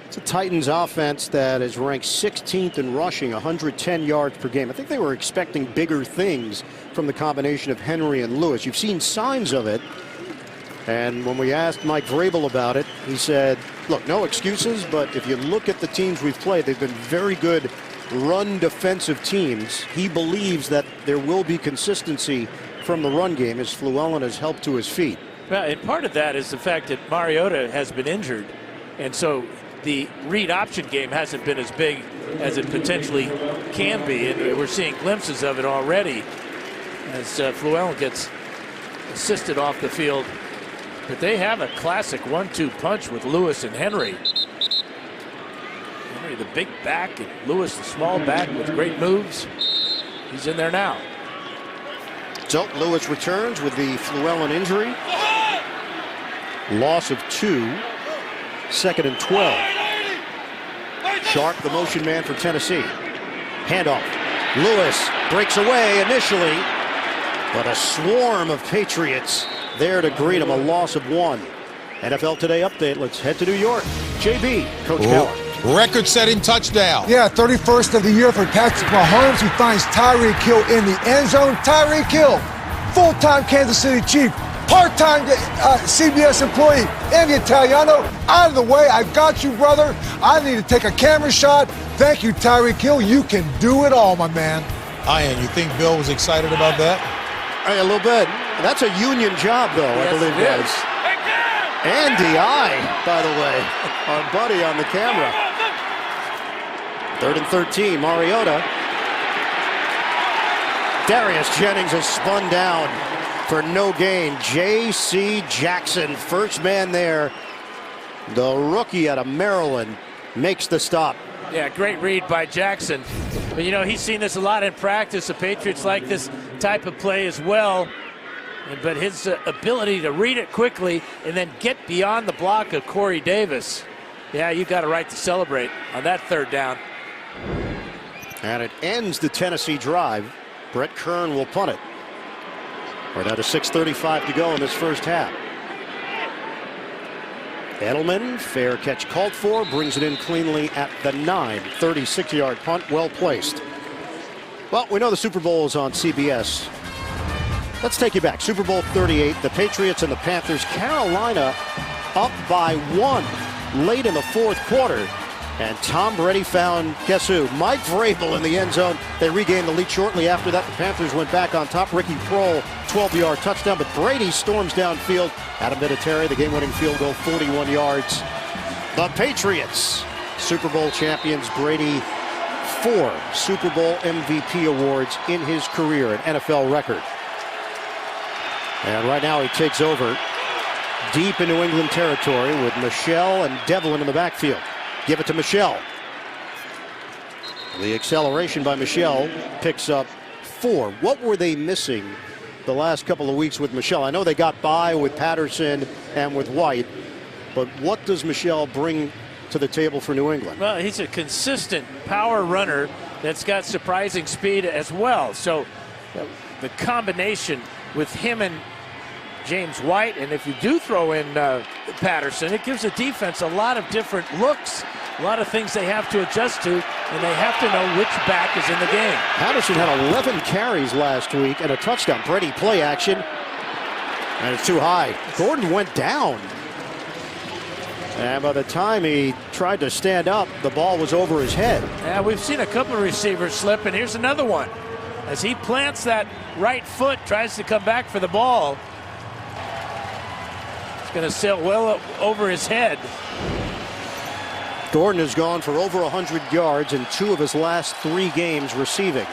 A: It's a Titans offense that is ranked 16th in rushing, 110 yards per game. I think they were expecting bigger things from the combination of Henry and Lewis. You've seen signs of it. And when we asked Mike Vrabel about it, he said, look, no excuses, but if you look at the teams we've played, they've been very good run defensive teams. He believes that there will be consistency from the run game as Fluellen has helped to his feet.
C: Well, and part of that is the fact that Mariota has been injured. And so the read option game hasn't been as big as it potentially can be. And we're seeing glimpses of it already as Fluellen gets assisted off the field. But they have a classic 1-2 punch with Lewis and Henry. Henry, the big back, and Lewis, the small back with great moves. He's in there now.
A: So Lewis returns with the Fluellen injury. Loss of 2. 2nd and 12. Sharp, the motion man for Tennessee. Handoff. Lewis breaks away initially, but a swarm of Patriots there to greet him. A loss of 1. NFL Today update. Let's head to New York. JB, Coach Keller.
F: Record-setting touchdown.
E: Yeah, 31st of the year for Patrick Mahomes. He finds Tyreek Hill in the end zone. Tyreek Hill, full-time Kansas City Chief, part-time CBS employee. Andy Italiano, out of the way. I got you, brother. I need to take a camera shot. Thank you, Tyreek Hill. You can do it all, my man.
F: Ian, you think Bill was excited about that?
A: A little bit. That's a union job, though,
C: Yes,
A: I believe,
C: it is.
A: guys. Andy I, by the way, our buddy on the camera. 3rd and 13, Mariota. Darius Jennings has spun down for no gain. J.C. Jackson, first man there. The rookie out of Maryland makes the stop.
C: Yeah, great read by Jackson. But, you know, he's seen this a lot in practice. The Patriots like this type of play as well. But his ability to read it quickly and then get beyond the block of Corey Davis. Yeah, you got a right to celebrate on that 3rd down.
A: And it ends the Tennessee drive. Brett Kern will punt it. We're down to 6:35 to go in this first half. Edelman, fair catch called for, brings it in cleanly at the 9. 36-yard punt, well placed. Well, we know the Super Bowl is on CBS. Let's take you back. Super Bowl 38, the Patriots and the Panthers. Carolina up by 1 late in the 4th quarter. And Tom Brady found, guess who? Mike Vrabel in the end zone. They regained the lead shortly after that. The Panthers went back on top. Ricky Prohl, 12-yard touchdown. But Brady storms downfield. Adam Vinatieri, the game-winning field goal, 41 yards. The Patriots, Super Bowl champions. Brady, 4 Super Bowl MVP awards in his career, an NFL record. And right now he takes over deep in New England territory with Michel and Devlin in the backfield. Give it to Michel. The acceleration by Michel picks up 4. What were they missing the last couple of weeks with Michel? I know they got by with Patterson and with White, but what does Michel bring to the table for New England?
C: Well, he's a consistent power runner that's got surprising speed as well. So the combination with him and James White, and if you do throw in Patterson, it gives the defense a lot of different looks A lot of things they have to adjust to, and they have to know which back is in the game.
A: Patterson had 11 carries last week and a touchdown. Brady play action, and it's too high. Gordon went down. And by the time he tried to stand up, the ball was over his head.
C: Yeah, we've seen a couple of receivers slip, and here's another one. As he plants that right foot, tries to come back for the ball. It's going to sail well over his head.
A: Gordon has gone for over 100 yards in 2 of his last 3 games receiving.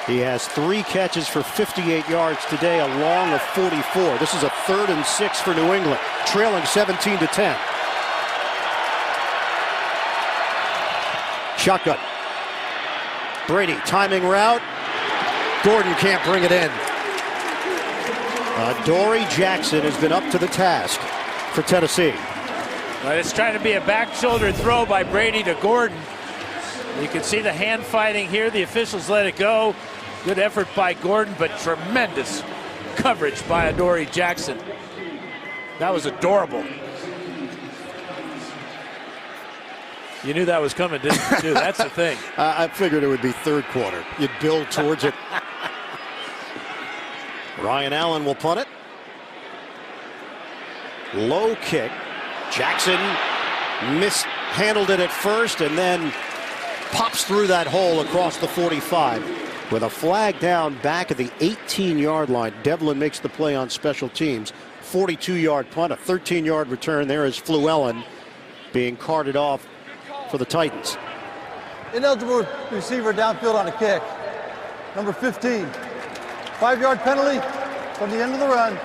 A: He has 3 catches for 58 yards today, a long of 44. This is a 3rd and 6 for New England, trailing 17-10. Shotgun. Brady, timing route. Gordon can't bring it in. Dory Jackson has been up to the task for Tennessee.
C: But it's trying to be a back shoulder throw by Brady to Gordon. You can see the hand fighting here. The officials let it go. Good effort by Gordon, but tremendous coverage by Adoree Jackson. That was adorable. You knew that was coming, didn't you? That's the thing.
A: I figured it would be 3rd quarter. You'd build towards it. Ryan Allen will punt it. Low kick. Jackson mishandled it at first and then pops through that hole across the 45. With a flag down back at the 18-yard line, Devlin makes the play on special teams. 42-yard punt, a 13-yard return. There is Fluellen being carted off for the Titans.
G: Ineligible receiver downfield on a kick. Number 15. 5-yard penalty from the end of the run.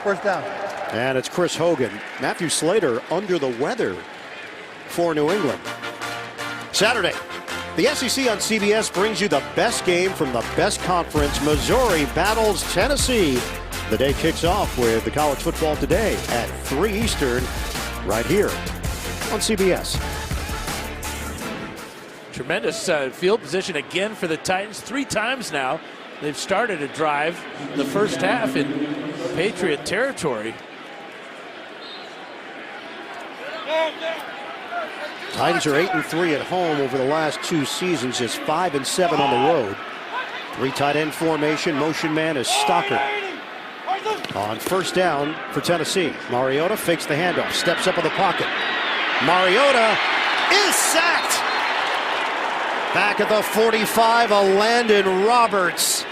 G: First down.
A: And it's Chris Hogan. Matthew Slater under the weather for New England. Saturday, the SEC on CBS brings you the best game from the best conference. Missouri battles Tennessee. The day kicks off with the College Football Today at 3 Eastern right here on CBS.
C: Tremendous field position again for the Titans. 3 times now they've started a drive in the first half in Patriot territory.
A: Titans are 8-3 at home over the last 2 seasons, just 5-7 on the road. 3 tight end formation. Motion man is Stocker. On first down for Tennessee. Mariota fakes the handoff, steps up in the pocket. Mariota is sacked. Back at the 45, a Landon Roberts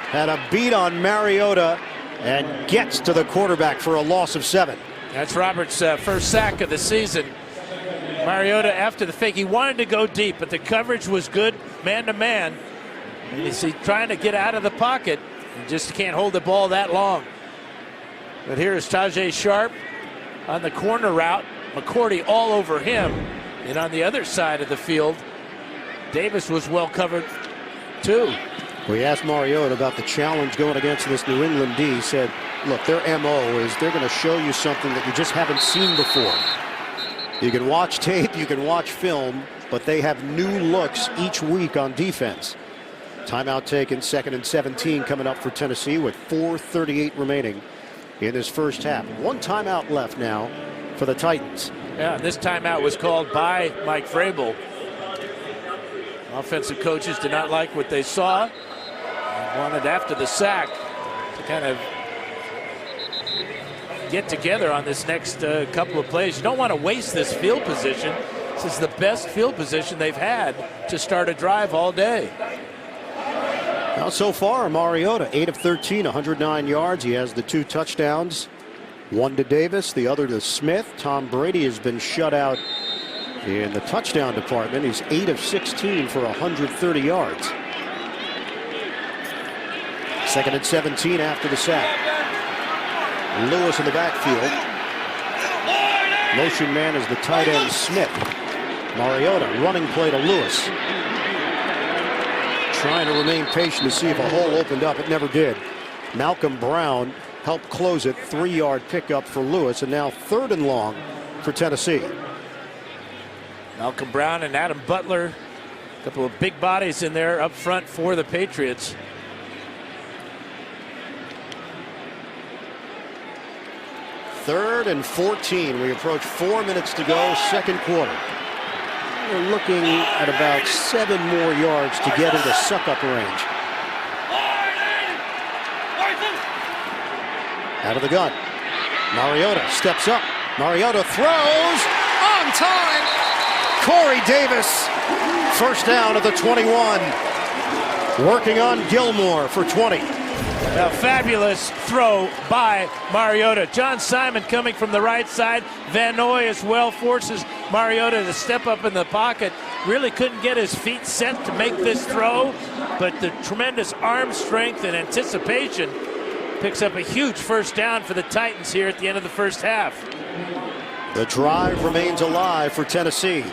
A: had a beat on Mariota and gets to the quarterback for a loss of 7.
C: That's Roberts' first sack of the season. Mariota, after the fake, he wanted to go deep, but the coverage was good, man-to-man. And you see, trying to get out of the pocket, and just can't hold the ball that long. But here is Tajay Sharp on the corner route. McCourty all over him. And on the other side of the field, Davis was well covered, too.
A: We asked Mariota about the challenge going against this New England D. He said, look, their MO is they're going to show you something that you just haven't seen before. You can watch tape, you can watch film, but they have new looks each week on defense. Timeout taken, 2nd and 17 coming up for Tennessee with 4:38 remaining in this first half. 1 timeout left now for the Titans.
C: Yeah, this timeout was called by Mike Vrabel. Offensive coaches did not like what they saw and wanted after the sack to kind of get together on this next couple of plays. You don't want to waste this field position. This is the best field position they've had to start a drive all day.
A: Now, so far, Mariota, 8 of 13, 109 yards. He has the 2 touchdowns. 1 to Davis, the other to Smith. Tom Brady has been shut out in the touchdown department. He's 8 of 16 for 130 yards. 2nd and 17 after the sack. Lewis in the backfield. Motion man is the tight end Smith. Mariota running play to Lewis. Trying to remain patient to see if a hole opened up. It never did. Malcolm Brown helped close it. 3-yard pickup for Lewis, and now 3rd and long for Tennessee.
C: Malcolm Brown and Adam Butler, a couple of big bodies in there up front for the Patriots.
A: Third and 14. We approach 4 minutes to go, 2nd quarter. We're looking at about 7 more yards to get into suck-up range. Out of the gun. Mariota steps up. Mariota throws on time. Corey Davis, first down at the 21. Working on Gilmore for 20.
C: A fabulous throw by Mariota. John Simon coming from the right side. Van Noy as well forces Mariota to step up in the pocket. Really couldn't get his feet set to make this throw, but the tremendous arm strength and anticipation picks up a huge first down for the Titans here at the end of the first half.
A: The drive remains alive for Tennessee.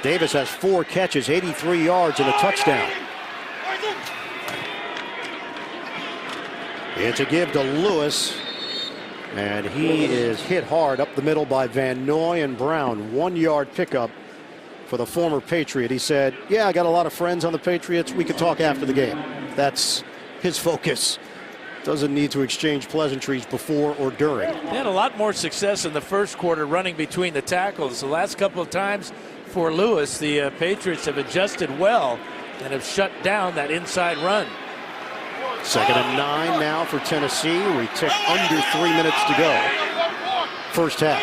A: Davis has 4 catches, 83 yards, and a touchdown. It's a give to Lewis, and he is hit hard up the middle by Van Noy and Brown. 1-yard pickup for the former Patriot. He said, yeah, I got a lot of friends on the Patriots. We could talk after the game. That's his focus. Doesn't need to exchange pleasantries before or during.
C: They had a lot more success in the first quarter running between the tackles. The last couple of times for Lewis, the Patriots have adjusted well and have shut down that inside run.
A: 2nd and 9 now for Tennessee. We tick under 3 minutes to go. First half.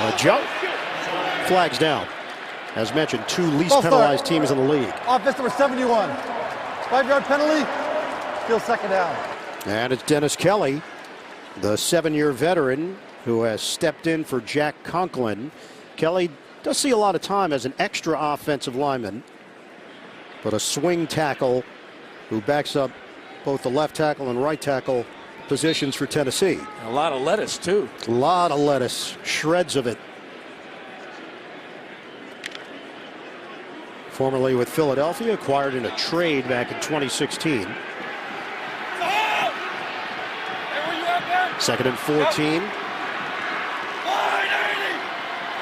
A: A jump. Flags down. As mentioned, 2 least penalized teams in the league.
G: Offense number 71. 5-yard penalty. Still second down.
A: And it's Dennis Kelly, the 7-year veteran who has stepped in for Jack Conklin. Kelly does see a lot of time as an extra offensive lineman, but a swing tackle who backs up both the left tackle and right tackle positions for Tennessee.
C: A lot of lettuce, too.
A: A lot of lettuce, shreds of it. Formerly with Philadelphia, acquired in a trade back in 2016. 2nd and 14.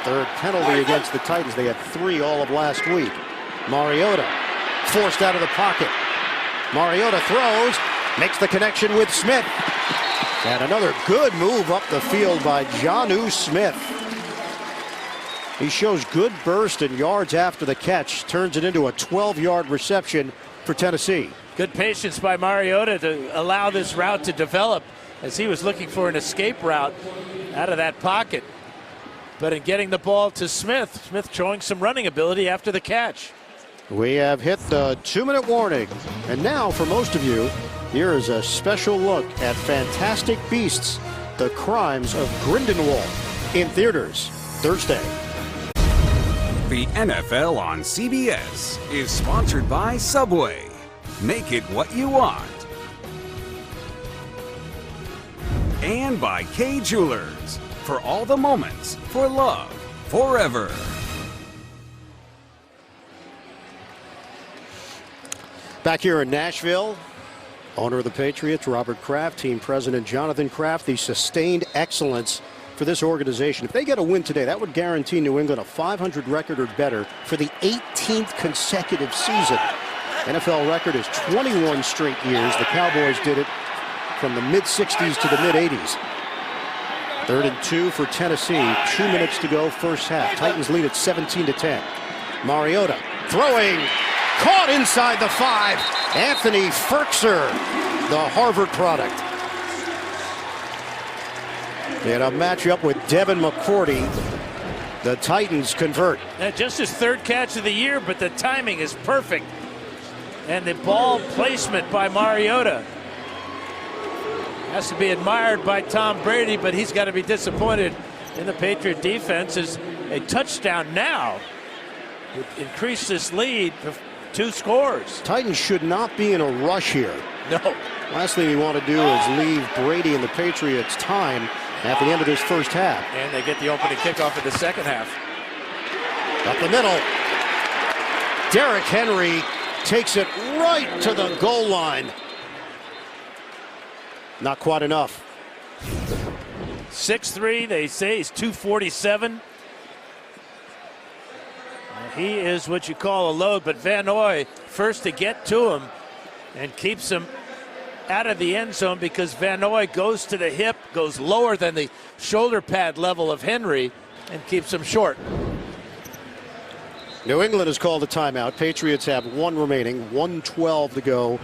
A: 3rd penalty against the Titans. They had 3 all of last week. Mariota forced out of the pocket. Mariota throws, makes the connection with Smith. And another good move up the field by Jonnu Smith. He shows good burst and yards after the catch, turns it into a 12-yard reception for Tennessee.
C: Good patience by Mariota to allow this route to develop as he was looking for an escape route out of that pocket. But in getting the ball to Smith, Smith showing some running ability after the catch.
A: We have hit the 2-minute warning. And now, for most of you, here is a special look at Fantastic Beasts, The Crimes of Grindelwald, in theaters Thursday.
D: The NFL on CBS is sponsored by Subway. Make it what you want. And by Kay Jewelers. For all the moments, for love, forever.
A: Back here in Nashville, owner of the Patriots, Robert Kraft, team president Jonathan Kraft, the sustained excellence for this organization. If they get a win today, that would guarantee New England a 500 record or better for the 18th consecutive season. NFL record is 21 straight years. The Cowboys did it from the mid-60s to the mid-80s. 3rd and 2 for Tennessee. 2 minutes to go, first half. Titans lead at 17-10. Mariota throwing, caught inside the 5. Anthony Firkser, the Harvard product. In a matchup with Devin McCourty, the Titans convert.
C: Just his 3rd catch of the year, but the timing is perfect. And the ball placement by Mariota has to be admired by Tom Brady, but he's got to be disappointed in the Patriot defense. As a touchdown now would increase this lead to 2 scores.
A: Titans should not be in a rush here.
C: No.
A: Last thing we want to do is leave Brady and the Patriots time at the end of this first half.
C: And they get the opening kickoff in the second half.
A: Up the middle. Derrick Henry takes it right to the goal line. Not quite enough.
C: 6'3", they say he's 247. He is what you call a load, but Van Noy first to get to him and keeps him out of the end zone because Van Noy goes to the hip, goes lower than the shoulder pad level of Henry, and keeps them short.
A: New England has called a timeout. Patriots have one remaining, 1:12 to go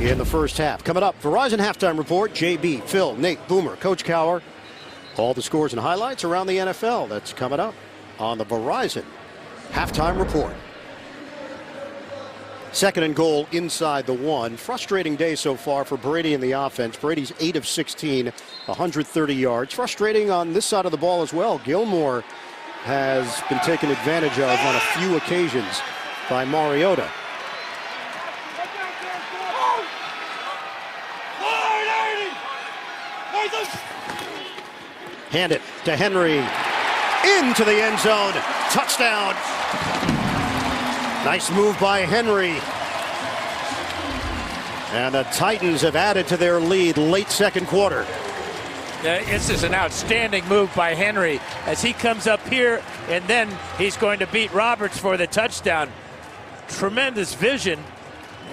A: in the first half. Coming up, Verizon Halftime Report, JB, Phil, Nate, Boomer, Coach Cowher. All the scores and highlights around the NFL. That's coming up on the Verizon Halftime Report. Second and goal inside the 1. Frustrating day so far for Brady in the offense. Brady's 8 of 16, 130 yards. Frustrating on this side of the ball as well. Gilmore has been taken advantage of on a few occasions by Mariota. Hand it to Henry. Into the end zone. Touchdown. Nice move by Henry. And the Titans have added to their lead late second quarter.
C: This is an outstanding move by Henry as he comes up here, and then he's going to beat Roberts for the touchdown. Tremendous vision,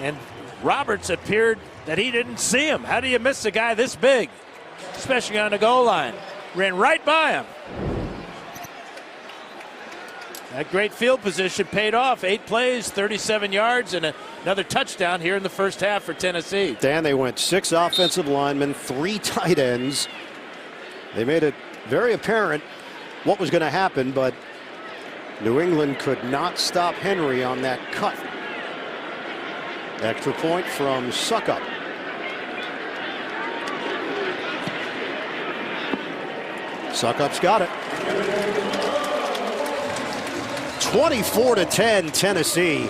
C: and Roberts appeared that he didn't see him. How do you miss a guy this big, especially on the goal line? Ran right by him. That great field position paid off. 8 plays, 37 yards, and another touchdown here in the first half for Tennessee.
A: Dan, they went 6 offensive linemen, 3 tight ends. They made it very apparent what was going to happen, but New England could not stop Henry on that cut. Extra point from Suckup. Suckup's got it. 24-10 Tennessee.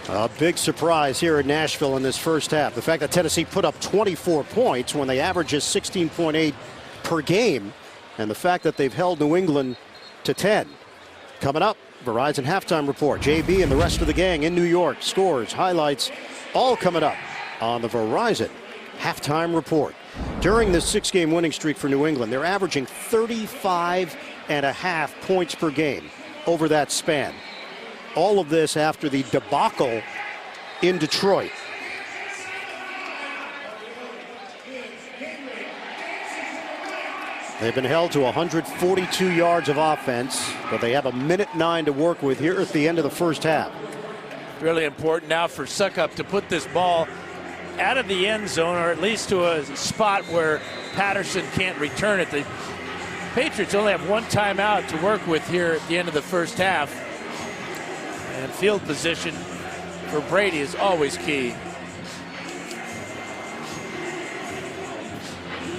A: A big surprise here in Nashville in this first half. The fact that Tennessee put up 24 points when they average just 16.8 per game, and the fact that they've held New England to 10. Coming up, Verizon Halftime Report. JB and the rest of the gang in New York. Scores, highlights, all coming up on the Verizon Halftime Report. During this 6-game winning streak for New England, they're averaging 35.5 points per game over that span. All of this after the debacle in Detroit. They've been held to 142 yards of offense, but they have 1:09 to work with here at the end of the first half.
C: Really important now for Suckup to put this ball out of the end zone, or at least to a spot where Patterson can't return it. The Patriots only have 1 timeout to work with here at the end of the first half. And field position for Brady is always key.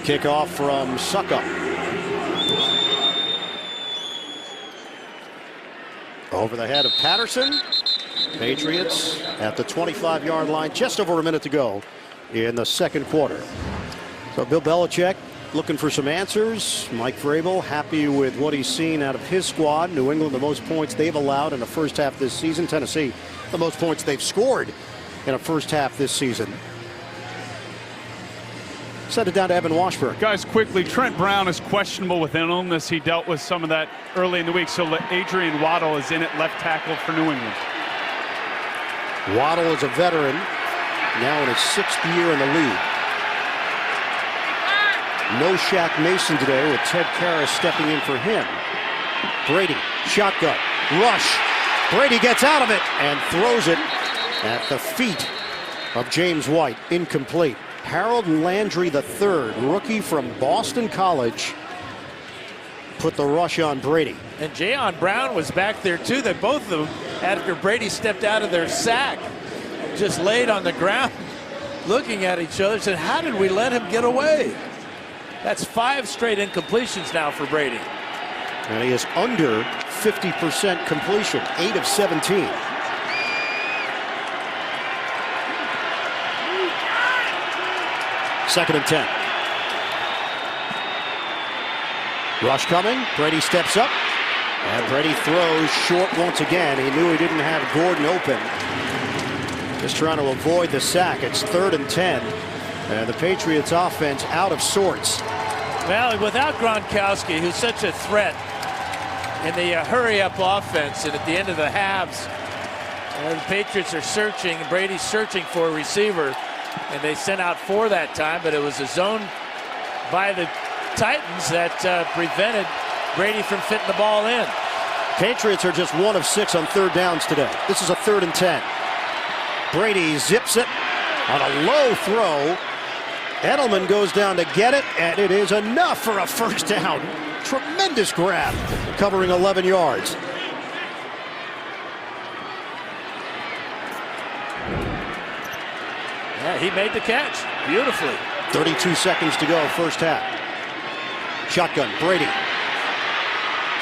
A: Kickoff from Suckup. Over the head of Patterson. Patriots at the 25-yard line, just over a minute to go in the second quarter. So Bill Belichick looking for some answers. Mike Vrabel happy with what he's seen out of his squad. New England, the most points they've allowed in the first half this season. Tennessee, the most points they've scored in a first half this season. Set it down to Evan Washburn.
B: Guys, quickly, Trent Brown is questionable with an illness. He dealt with some of that early in the week. So Adrian Waddle is in at left tackle for New England.
A: Waddle is a veteran, now in his 6th year in the league. No Shaq Mason today with Ted Karras stepping in for him. Brady, shotgun, rush. Brady gets out of it and throws it at the feet of James White. Incomplete. Harold Landry III, rookie from Boston College, put the rush on Brady.
C: And Jayon Brown was back there too. They both of them, after Brady stepped out of their sack, just laid on the ground looking at each other, said, how did we let him get away? That's 5 straight incompletions now for Brady.
A: And he is under 50% completion, 8 of 17. Second and 10. Rush coming. Brady steps up. And Brady throws short once again. He knew he didn't have Gordon open. Just trying to avoid the sack. It's 3rd and 10. And the Patriots offense out of sorts.
C: Well, without Gronkowski, who's such a threat in the hurry-up offense, and at the end of the halves, the Patriots are searching, Brady's searching for a receiver, and they sent out 4 that time, but it was a zone by the Titans that prevented Brady from fitting the ball in.
A: Patriots are just 1 of 6 on third downs today. This is a 3rd and 10. Brady zips it on a low throw. Edelman goes down to get it, and it is enough for a first down. Tremendous grab, covering 11 yards.
C: Yeah, he made the catch beautifully.
A: 32 seconds to go, first half. Shotgun, Brady.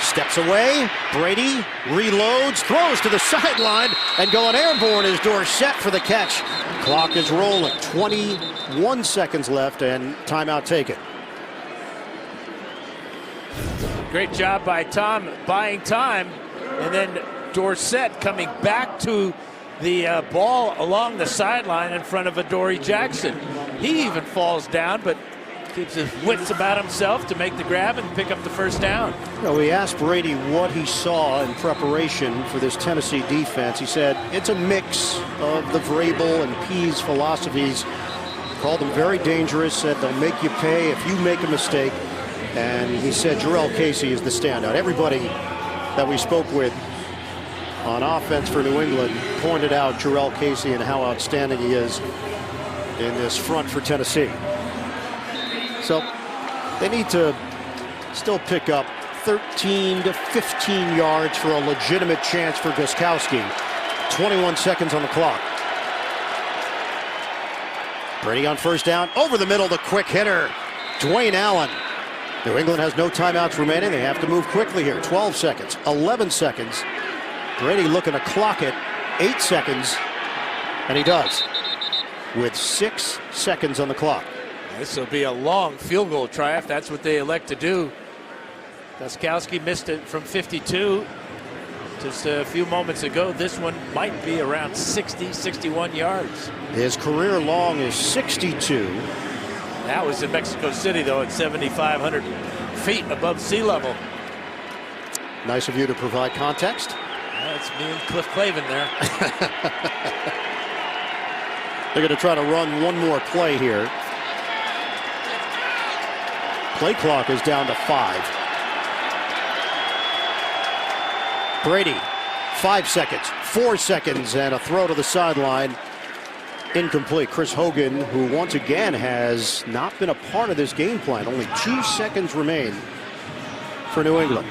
A: Steps away, Brady reloads, throws to the sideline, and going airborne is Dorsett for the catch. Clock is rolling, 21 seconds left, and timeout taken.
C: Great job by Tom buying time, and then Dorsett coming back to the ball along the sideline in front of Adoree Jackson. He even falls down, but keeps his wits about himself to make the grab and pick up the first down.
A: We asked Brady what he saw in preparation for this Tennessee defense. He said it's a mix of the Vrabel and Pease philosophies. Called them very dangerous, said they'll make you pay if you make a mistake. And he said Jurrell Casey is the standout. Everybody that we spoke with on offense for New England pointed out Jurrell Casey and how outstanding he is in this front for Tennessee. So they need to still pick up 13 to 15 yards for a legitimate chance for Gostkowski. 21 seconds on the clock. Brady on first down, over the middle, the quick hitter, Dwayne Allen. New England has no timeouts remaining. They have to move quickly here. 12 seconds, 11 seconds. Brady looking to clock it, 8 seconds, and he does, with 6 seconds on the clock.
C: This will be a long field goal try if that's what they elect to do. Gostkowski missed it from 52 just a few moments ago. This one might be around 60, 61 yards.
A: His career long is 62.
C: That was in Mexico City, though, at 7,500 feet above sea level.
A: Nice of you to provide context.
C: That's me and Cliff Clavin there.
A: They're going to try to run one more play here. Play clock is down to 5. Brady, 5 seconds, 4 seconds, and a throw to the sideline. Incomplete. Chris Hogan, who once again has not been a part of this game plan. Only 2 seconds remain for New England.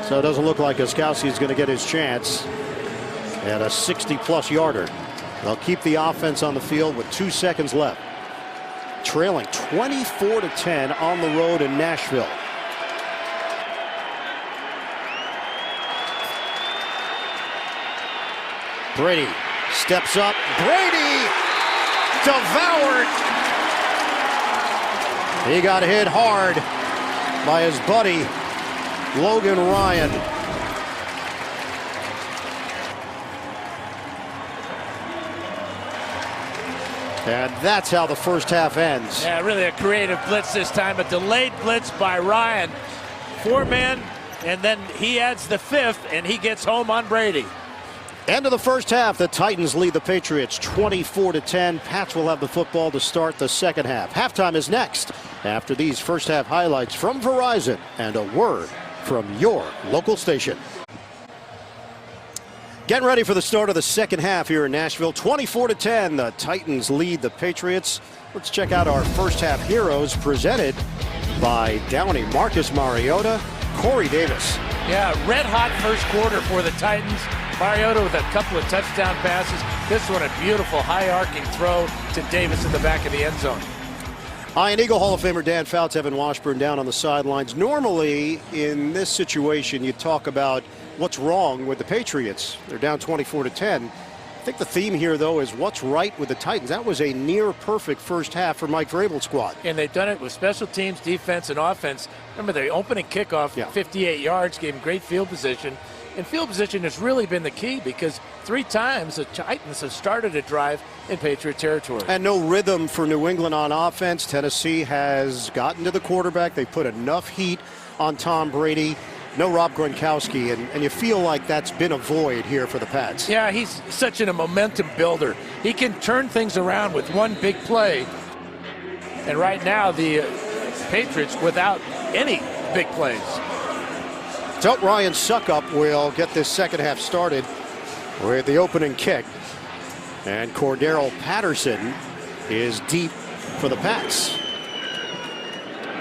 A: So it doesn't look like Gostkowski is going to get his chance at a 60-plus yarder. They'll keep the offense on the field with 2 seconds left. Trailing 24-10 on the road in Nashville. Brady steps up. Brady devoured. He got hit hard by his buddy Logan Ryan. And that's how the first half ends.
C: Yeah, really a creative blitz this time. A delayed blitz by Ryan. 4 men, and then he adds the 5th, and he gets home on Brady.
A: End of the first half. The Titans lead the Patriots 24-10. Pats will have the football to start the second half. Halftime is next after these first half highlights from Verizon and a word from your local station. Getting ready for the start of the second half here in Nashville. 24-10. The Titans lead the Patriots. Let's check out our first half heroes presented by Downey. Marcus Mariota, Corey Davis.
C: Yeah, red hot first quarter for the Titans. Mariota with a couple of touchdown passes. This one a beautiful high arcing throw to Davis in the back of the end zone.
A: Iron Eagle Hall of Famer Dan Fouts, Evan Washburn down on the sidelines. Normally in this situation you talk about what's wrong with the Patriots. They're down 24-10. I think the theme here, though, is what's right with the Titans. That was a near-perfect first half for Mike Vrabel's squad.
C: And they've done it with special teams, defense, and offense. Remember, the opening kickoff, 58 yards, gave them great field position. And field position has really been the key because 3 times the Titans have started a drive in Patriot territory.
A: And no rhythm for New England on offense. Tennessee has gotten to the quarterback. They put enough heat on Tom Brady. no Rob Gronkowski, and you feel like that's been a void here for the Pats.
C: Yeah, he's such a momentum builder. He can turn things around with one big play. And right now, the Patriots without any big plays.
A: So Ryan Suckup will get this second half started with the opening kick. And Cordero Patterson is deep for the Pats.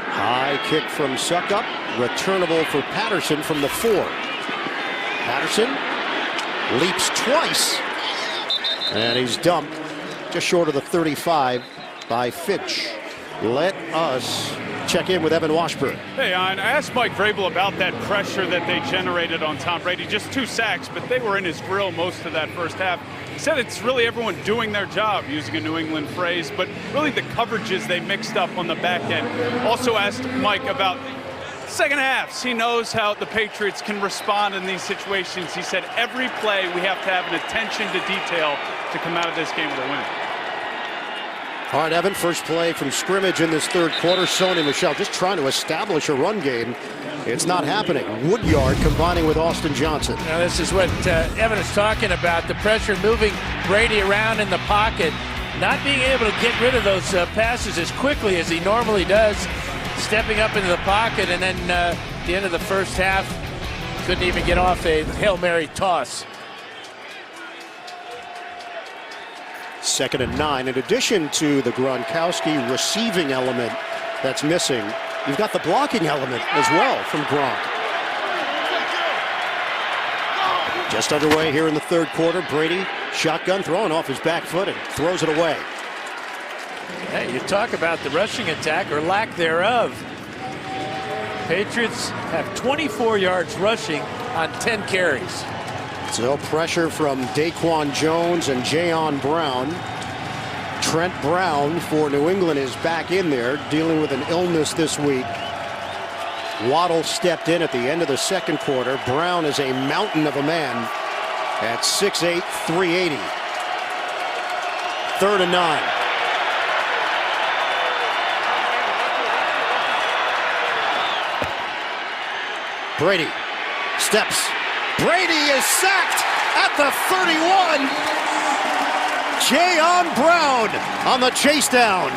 A: High kick from Suckup, returnable for Patterson from the 4. Patterson leaps twice, and he's dumped just short of the 35 by Finch. Let us check in with Evan Washburn.
B: Hey, I asked Mike Vrabel about that pressure that they generated on Tom Brady. Just 2 sacks, but they were in his grill most of that first half. He said it's really everyone doing their job, using a New England phrase, but really the coverages they mixed up on the back end. Also asked Mike about second halves. He knows how the Patriots can respond in these situations. He said every play we have to have an attention to detail to come out of this game with a win.
A: All right, Evan, first play from scrimmage in this third quarter. Sony Michel just trying to establish a run game. It's not happening. Woodyard combining with Austin Johnson.
C: Now, this is what Evan is talking about, the pressure moving Brady around in the pocket, not being able to get rid of those passes as quickly as he normally does, stepping up into the pocket, and then at the end of the first half, couldn't even get off a Hail Mary toss.
A: 2nd and 9. In addition to the Gronkowski receiving element that's missing, you've got the blocking element as well from Gronk. Just underway here in the third quarter. Brady shotgun throwing off his back foot and throws it away.
C: Hey, you talk about the rushing attack or lack thereof. Patriots have 24 yards rushing on 10 carries.
A: So pressure from Daquan Jones and Jayon Brown. Trent Brown for New England is back in there, dealing with an illness this week. Waddle stepped in at the end of the second quarter. Brown is a mountain of a man at 6'8", 380. 3rd and 9. Brady steps. Brady is sacked at the 31. Jayon Brown on the chase down.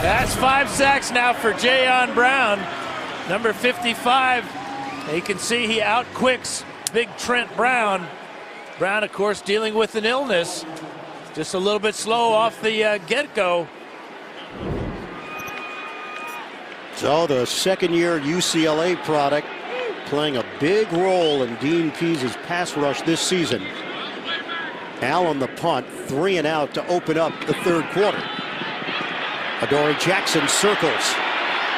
C: That's 5 sacks now for Jayon Brown, number 55. You can see he outquicks big Trent Brown. Brown, of course, dealing with an illness. Just a little bit slow off the get-go.
A: So the second-year UCLA product playing a big role in Dean Pease's pass rush this season. Al on the punt, 3 and out to open up the third quarter. Adoree Jackson circles.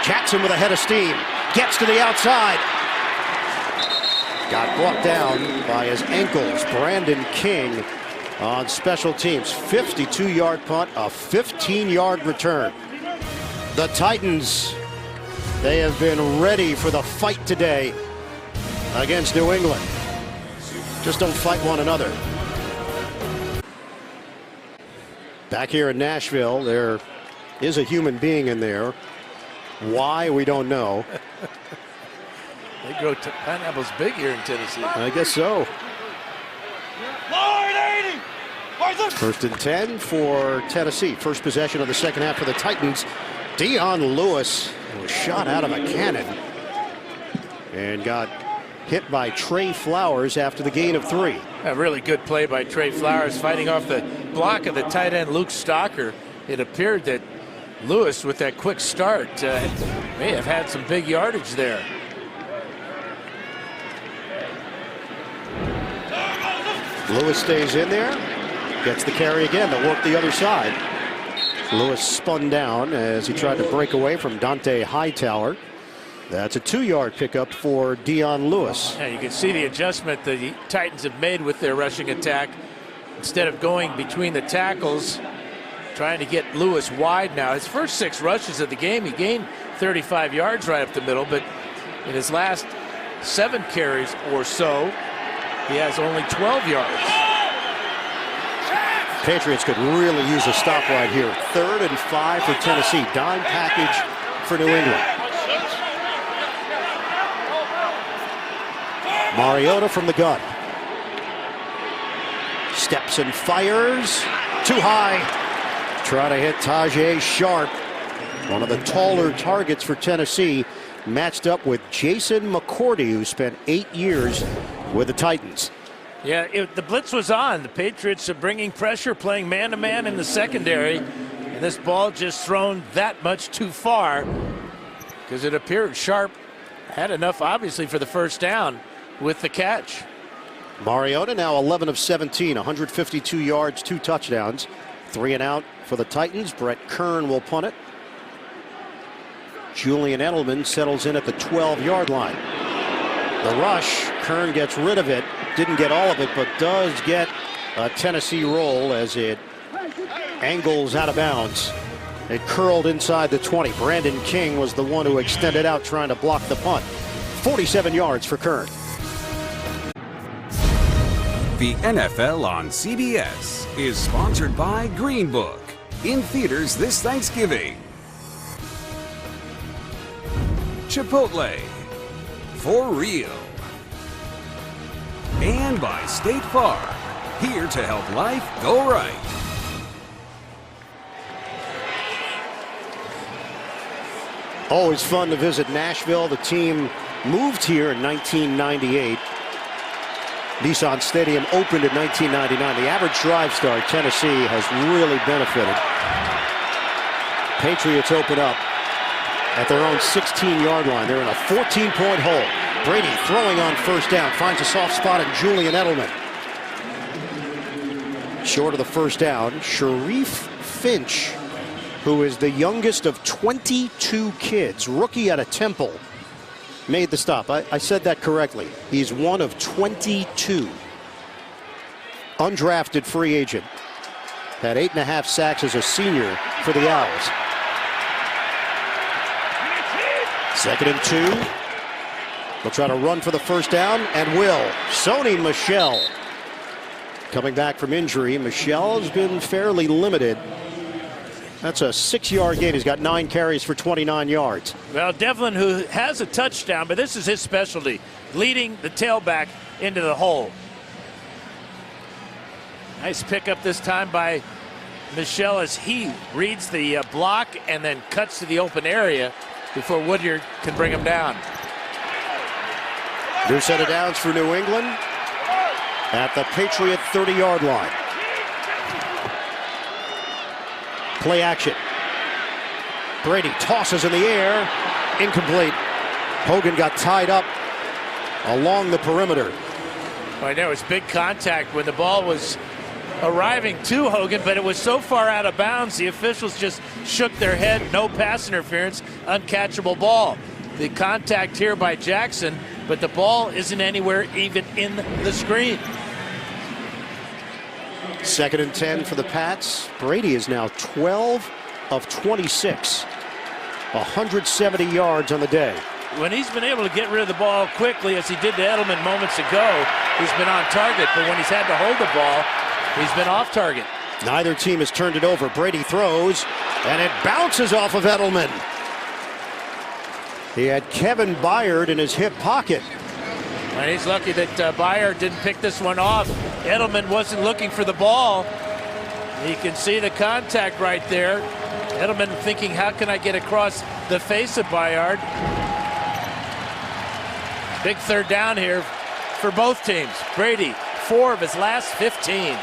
A: Jackson with a head of steam. Gets to the outside. Got brought down by his ankles. Brandon King on special teams. 52-yard punt, a 15-yard return. The Titans, they have been ready for the fight today against New England. Just don't fight one another. Back here in Nashville, there is a human being in there. Why, we don't know.
C: They grow pineapples big here in Tennessee.
A: I guess so.
H: Lord 80!
A: 1st and 10 for Tennessee. First possession of the second half for the Titans. Dion Lewis was shot out of a cannon and got hit by Trey Flowers after the gain of 3.
C: A really good play by Trey Flowers, fighting off the block of the tight end Luke Stocker. It appeared that Lewis, with that quick start, may have had some big yardage there.
A: Lewis stays in there, gets the carry again to work the other side. Lewis spun down as he tried to break away from Dante Hightower. That's a 2-yard pickup for Dion Lewis.
C: Yeah, you can see the adjustment the Titans have made with their rushing attack. Instead of going between the tackles, trying to get Lewis wide now. His first 6 rushes of the game, he gained 35 yards right up the middle, but in his last 7 carries or so, he has only 12 yards.
A: Patriots could really use a stop right here. 3rd and 5 for Tennessee. Dime package for New England. Mariota from the gun. Steps and fires. Too high. Try to hit Tajay Sharp. One of the taller targets for Tennessee. Matched up with Jason McCourty, who spent 8 years with the Titans.
C: Yeah, the blitz was on. The Patriots are bringing pressure, playing man-to-man in the secondary. And this ball just thrown that much too far because it appeared Sharp had enough, obviously, for the first down with the catch.
A: Mariota now 11 of 17, 152 yards, 2 touchdowns. 3 and out for the Titans. Brett Kern will punt it. Julian Edelman settles in at the 12-yard line. The rush, Kern gets rid of it. Didn't get all of it, but does get a Tennessee roll as it angles out of bounds. It curled inside the 20. Brandon King was the one who extended out trying to block the punt. 47 yards for Kern.
D: The NFL on CBS is sponsored by Green Book. In theaters this Thanksgiving. Chipotle. For real. And by State Farm. Here to help life go right.
A: Always fun to visit Nashville. The team moved here in 1998. Nissan Stadium opened in 1999. The average drive start, Tennessee has really benefited. Patriots open up at their own 16-yard line. They're in a 14-point hole. Brady throwing on first down. Finds a soft spot in Julian Edelman. Short of the first down, Sharif Finch, who is the youngest of 22 kids, rookie out of Temple, made the stop. I said that correctly. He's one of 22. Undrafted free agent. Had 8.5 sacks as a senior for the Owls. 2nd and 2. They'll try to run for the first down, and will. Sony Michel coming back from injury. Michel has been fairly limited. That's a 6-yard gain. He's got 9 carries for 29 yards.
C: Well, Devlin, who has a touchdown, but this is his specialty, leading the tailback into the hole. Nice pickup this time by Michel as he reads the block and then cuts to the open area before Woodyard can bring him down.
A: New set of downs for New England at the Patriot 30-yard line. Play action. Brady tosses in the air. Incomplete. Hogan got tied up along the perimeter.
C: Right, there was big contact when the ball was arriving to Hogan, but it was so far out of bounds, the officials just shook their head. No pass interference, uncatchable ball. The contact here by Jackson, but the ball isn't anywhere even in the screen.
A: 2nd and 10 for the Pats. Brady is now 12 of 26. 170 yards on the day.
C: When he's been able to get rid of the ball quickly, as he did to Edelman moments ago, he's been on target. But when he's had to hold the ball, he's been off target.
A: Neither team has turned it over. Brady throws, and it bounces off of Edelman. He had Kevin Byard in his hip pocket.
C: And he's lucky that Byard didn't pick this one off. Edelman wasn't looking for the ball. You can see the contact right there. Edelman thinking, how can I get across the face of Byard? Big third down here for both teams. Brady, 4 of his last 15.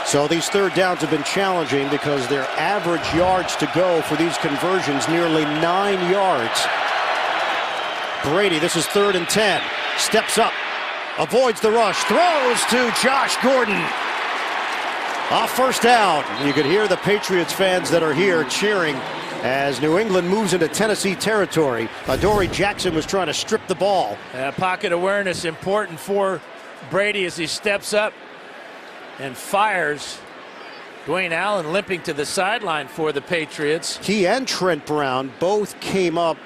A: So these third downs have been challenging because their average yards to go for these conversions nearly 9 yards. Brady, this is 3rd and 10. Steps up, avoids the rush, throws to Josh Gordon. Off first down. You could hear the Patriots fans that are here cheering as New England moves into Tennessee territory. Adoree Jackson was trying to strip the ball.
C: Pocket awareness important for Brady as he steps up and fires. Dwayne Allen limping to the sideline for the Patriots.
A: He and Trent Brown both came up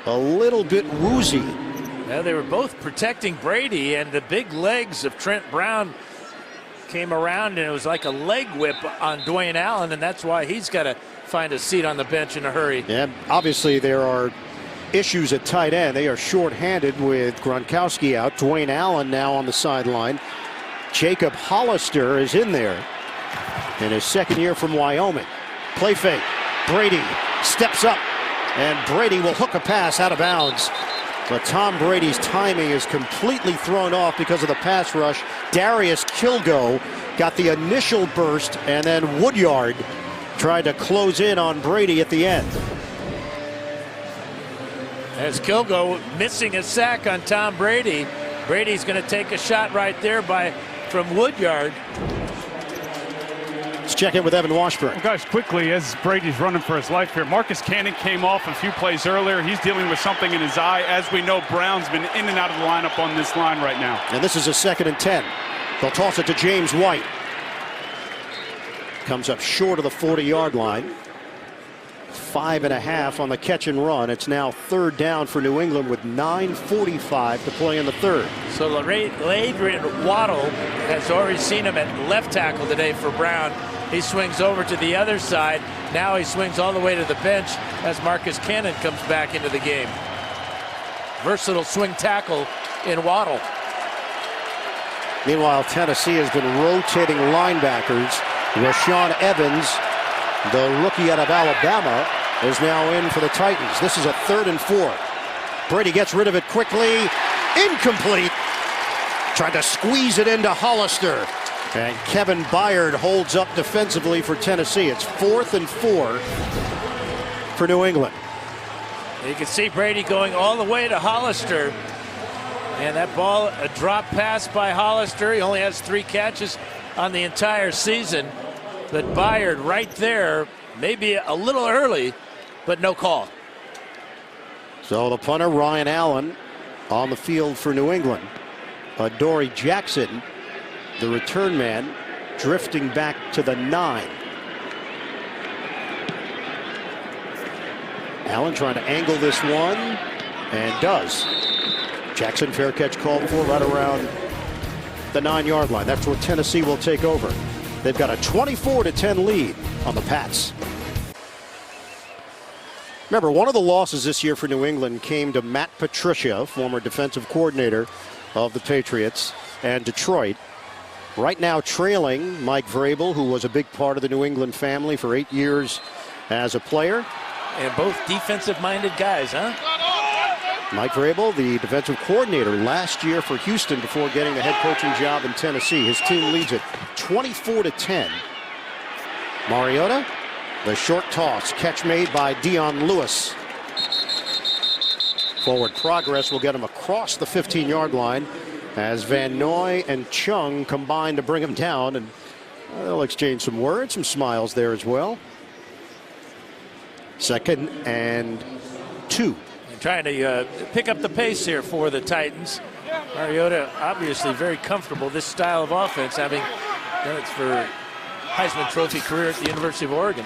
A: a little bit woozy.
C: Well, they were both protecting Brady, and the big legs of Trent Brown came around, and it was like a leg whip on Dwayne Allen, and that's why he's got to find a seat on the bench in a hurry.
A: Yeah, obviously there are issues at tight end. They are short-handed with Gronkowski out. Dwayne Allen now on the sideline. Jacob Hollister is in there in his second year from Wyoming. Play fake. Brady steps up, and Brady will hook a pass out of bounds. But Tom Brady's timing is completely thrown off because of the pass rush. Darius Kilgo got the initial burst, and then Woodyard tried to close in on Brady at the end.
C: As Kilgo missing a sack on Tom Brady. Brady's going to take a shot right there from Woodyard.
A: Let's check in with Evan Washburn.
B: Well, guys, quickly, as Brady's running for his life here, Marcus Cannon came off a few plays earlier. He's dealing with something in his eye. As we know, Brown's been in and out of the lineup on this line right now.
A: And this is a 2nd and 10. They'll toss it to James White. Comes up short of the 40-yard line. 5.5 on the catch and run. It's now 3rd down for New England with 9:45 to play in the 3rd.
C: So Ladrian Waddle has already seen him at left tackle today for Brown. He swings over to the other side. Now he swings all the way to the bench as Marcus Cannon comes back into the game. Versatile swing tackle in Waddle.
A: Meanwhile, Tennessee has been rotating linebackers. Rashaan Evans, the rookie out of Alabama, is now in for the Titans. This is a 3rd and 4. Brady gets rid of it quickly. Incomplete. Tried to squeeze it into Hollister. And Kevin Byard holds up defensively for Tennessee. It's 4th and 4 for New England.
C: You can see Brady going all the way to Hollister. And that ball, a drop pass by Hollister. He only has 3 catches on the entire season. But Byard right there, maybe a little early, but no call.
A: So the punter, Ryan Allen, on the field for New England. Adoree Jackson, the return man, drifting back to the 9. Allen trying to angle this one, and does. Jackson, fair catch called for right around the 9-yard line. That's where Tennessee will take over. They've got a 24-10 lead on the Pats. Remember, one of the losses this year for New England came to Matt Patricia, former defensive coordinator of the Patriots, and Detroit. Right now trailing Mike Vrabel, who was a big part of the New England family for 8 years as a player.
C: And both defensive-minded guys, huh?
A: Mike Vrabel, the defensive coordinator last year for Houston before getting the head coaching job in Tennessee. His team leads it 24-10. Mariota, the short toss, catch made by Dion Lewis. Forward progress will get him across the 15-yard line as Van Noy and Chung combine to bring him down, and they'll exchange some words, some smiles there as well. 2nd and 2.
C: Trying to pick up the pace here for the Titans. Mariota obviously very comfortable this style of offense, having done it for Heisman Trophy career at the University of Oregon.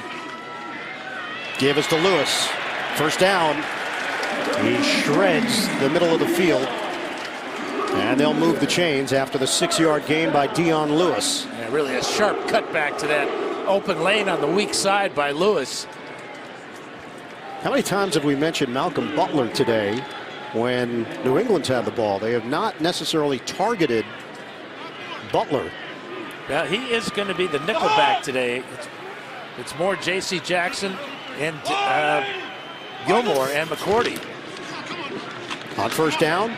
A: Give us to Lewis. 1st down. He shreds the middle of the field. And they'll move the chains after the 6-yard gain by Dion Lewis.
C: Yeah, really a sharp cutback to that open lane on the weak side by Lewis.
A: How many times have we mentioned Malcolm Butler today when New England's had the ball? They have not necessarily targeted Butler.
C: Well, he is going to be the nickelback today. It's more J.C. Jackson and Gilmore and McCourty.
A: On 1st down,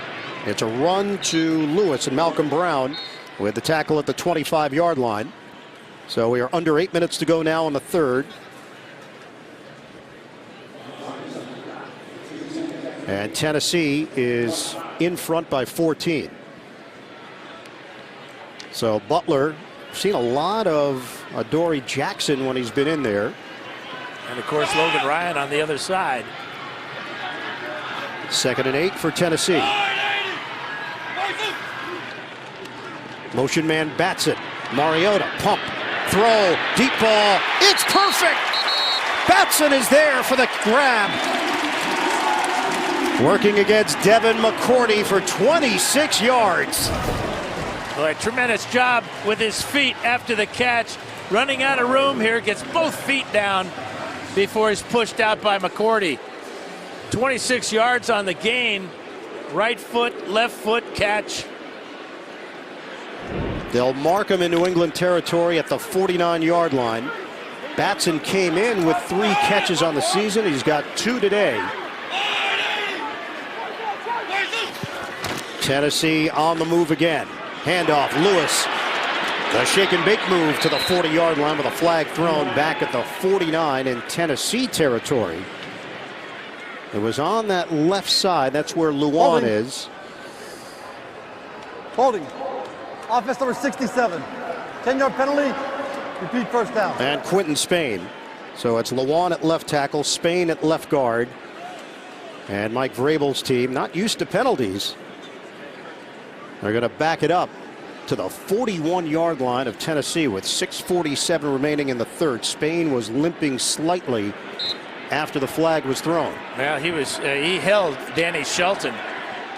A: it's a run to Lewis and Malcolm Brown with the tackle at the 25-yard line. So we are under 8 minutes to go now in the 3rd. And Tennessee is in front by 14. So Butler, seen a lot of Adoree Jackson when he's been in there.
C: And of course Logan Ryan on the other side.
A: 2nd and 8 for Tennessee. Motion man bats it. Mariota, pump, throw, deep ball. It's perfect! Batson is there for the grab. Working against Devin McCourty for 26 yards.
C: Boy, tremendous job with his feet after the catch. Running out of room here, gets both feet down before he's pushed out by McCourty. 26 yards on the gain. Right foot, left foot catch.
A: They'll mark him in New England territory at the 49-yard line. Batson came in with 3 catches on the season. He's got 2 today. Tennessee on the move again. Handoff, Lewis. The shake and bake move to the 40-yard line with a flag thrown back at the 49 in Tennessee territory. It was on that left side. That's where Luan is.
G: Holding. Offense number 67. 10-yard penalty. Repeat first down.
A: And Quinton Spain. So it's Luan at left tackle, Spain at left guard. And Mike Vrabel's team, not used to penalties, they're going to back it up to the 41-yard line of Tennessee with 6:47 remaining in the third. Spain was limping slightly after the flag was thrown.
C: Well, he held Danny Shelton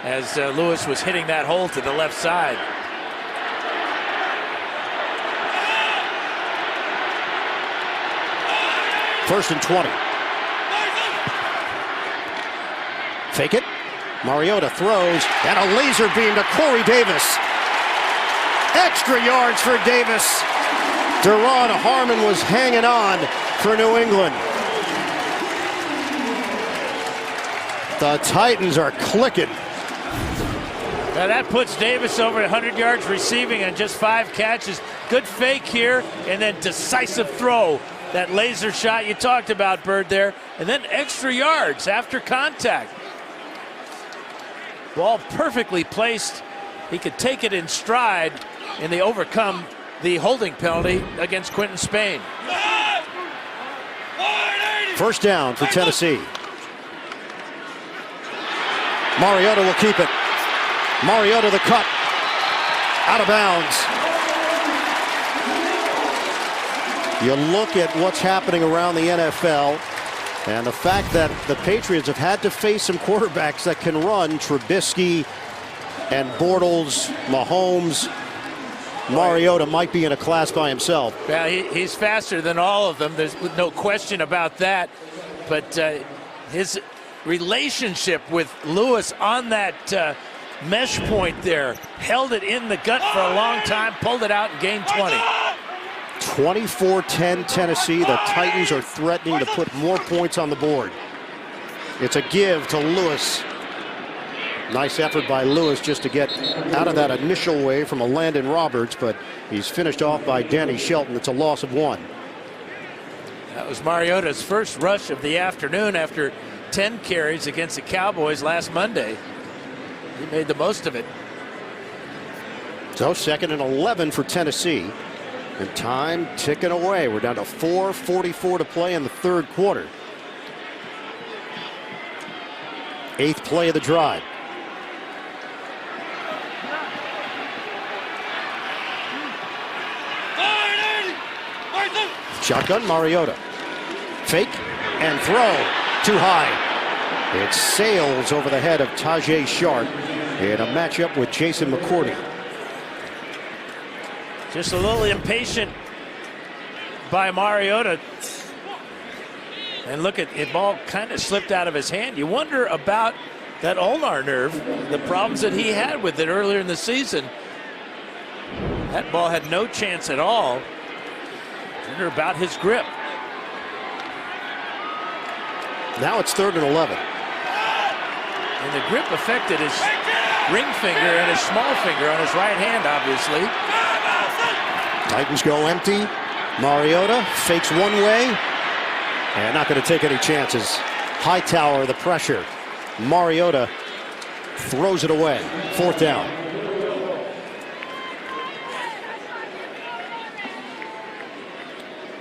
C: as Lewis was hitting that hole to the left side.
A: First and 20. Fake it. Mariota throws, and a laser beam to Corey Davis. Extra yards for Davis. Deron Harmon was hanging on for New England. The Titans are clicking.
C: Now that puts Davis over 100 yards receiving on just 5 catches. Good fake here, and then decisive throw. That laser shot you talked about, Bird, there. And then extra yards after contact. Ball perfectly placed. He could take it in stride, and they overcome the holding penalty against Quinton Spain.
A: First down for Tennessee. Mariota will keep it. Mariota the cut. Out of bounds. You look at what's happening around the NFL and the fact that the Patriots have had to face some quarterbacks that can run. Trubisky and Bortles, Mahomes. Mariota might be in a class by himself.
C: Yeah, he's faster than all of them. There's no question about that. But his relationship with Lewis on that mesh point there, held it in the gut for a long time, pulled it out and gained 20.
A: 24-10 Tennessee. The Titans are threatening to put more points on the board. It's a give to Lewis. Nice effort by Lewis just to get out of that initial wave from a Landon Roberts, but he's finished off by Danny Shelton. It's a loss of 1.
C: That was Mariota's first rush of the afternoon after 10 carries against the Cowboys last Monday. He made the most of it.
A: So 2nd and 11 for Tennessee. And time ticking away. We're down to 4:44 to play in the third quarter. 8th play of the drive. Shotgun, Mariota. Fake and throw. Too high. It sails over the head of Tajay Sharp in a matchup with Jason McCourty.
C: Just a little impatient by Mariota. And look at it, ball kind of slipped out of his hand. You wonder about that ulnar nerve, the problems that he had with it earlier in the season. That ball had no chance at all. Wonder about his grip.
A: Now it's 3rd and 11.
C: And the grip affected his ring finger and his small finger on his right hand, obviously.
A: Titans go empty. Mariota fakes one way. And not going to take any chances. Hightower the pressure. Mariota throws it away. 4th down.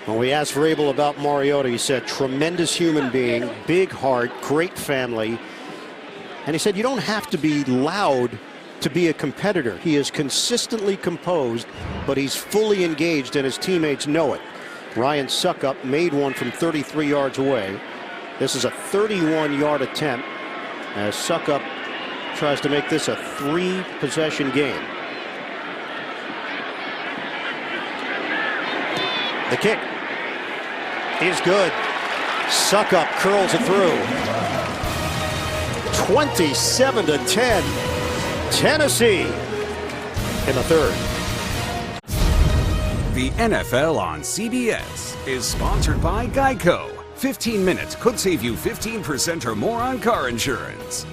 A: When we asked Vrabel about Mariota, he said, tremendous human being, big heart, great family. And he said, you don't have to be loud to be a competitor. He is consistently composed, but he's fully engaged, and his teammates know it. Ryan Suckup made one from 33 yards away. This is a 31-yard attempt as Suckup tries to make this a 3-possession game. The kick is good. Suckup curls it through. 27-10. Tennessee in the third.
D: The NFL on CBS is sponsored by Geico. 15 minutes could save you 15% or more on car insurance.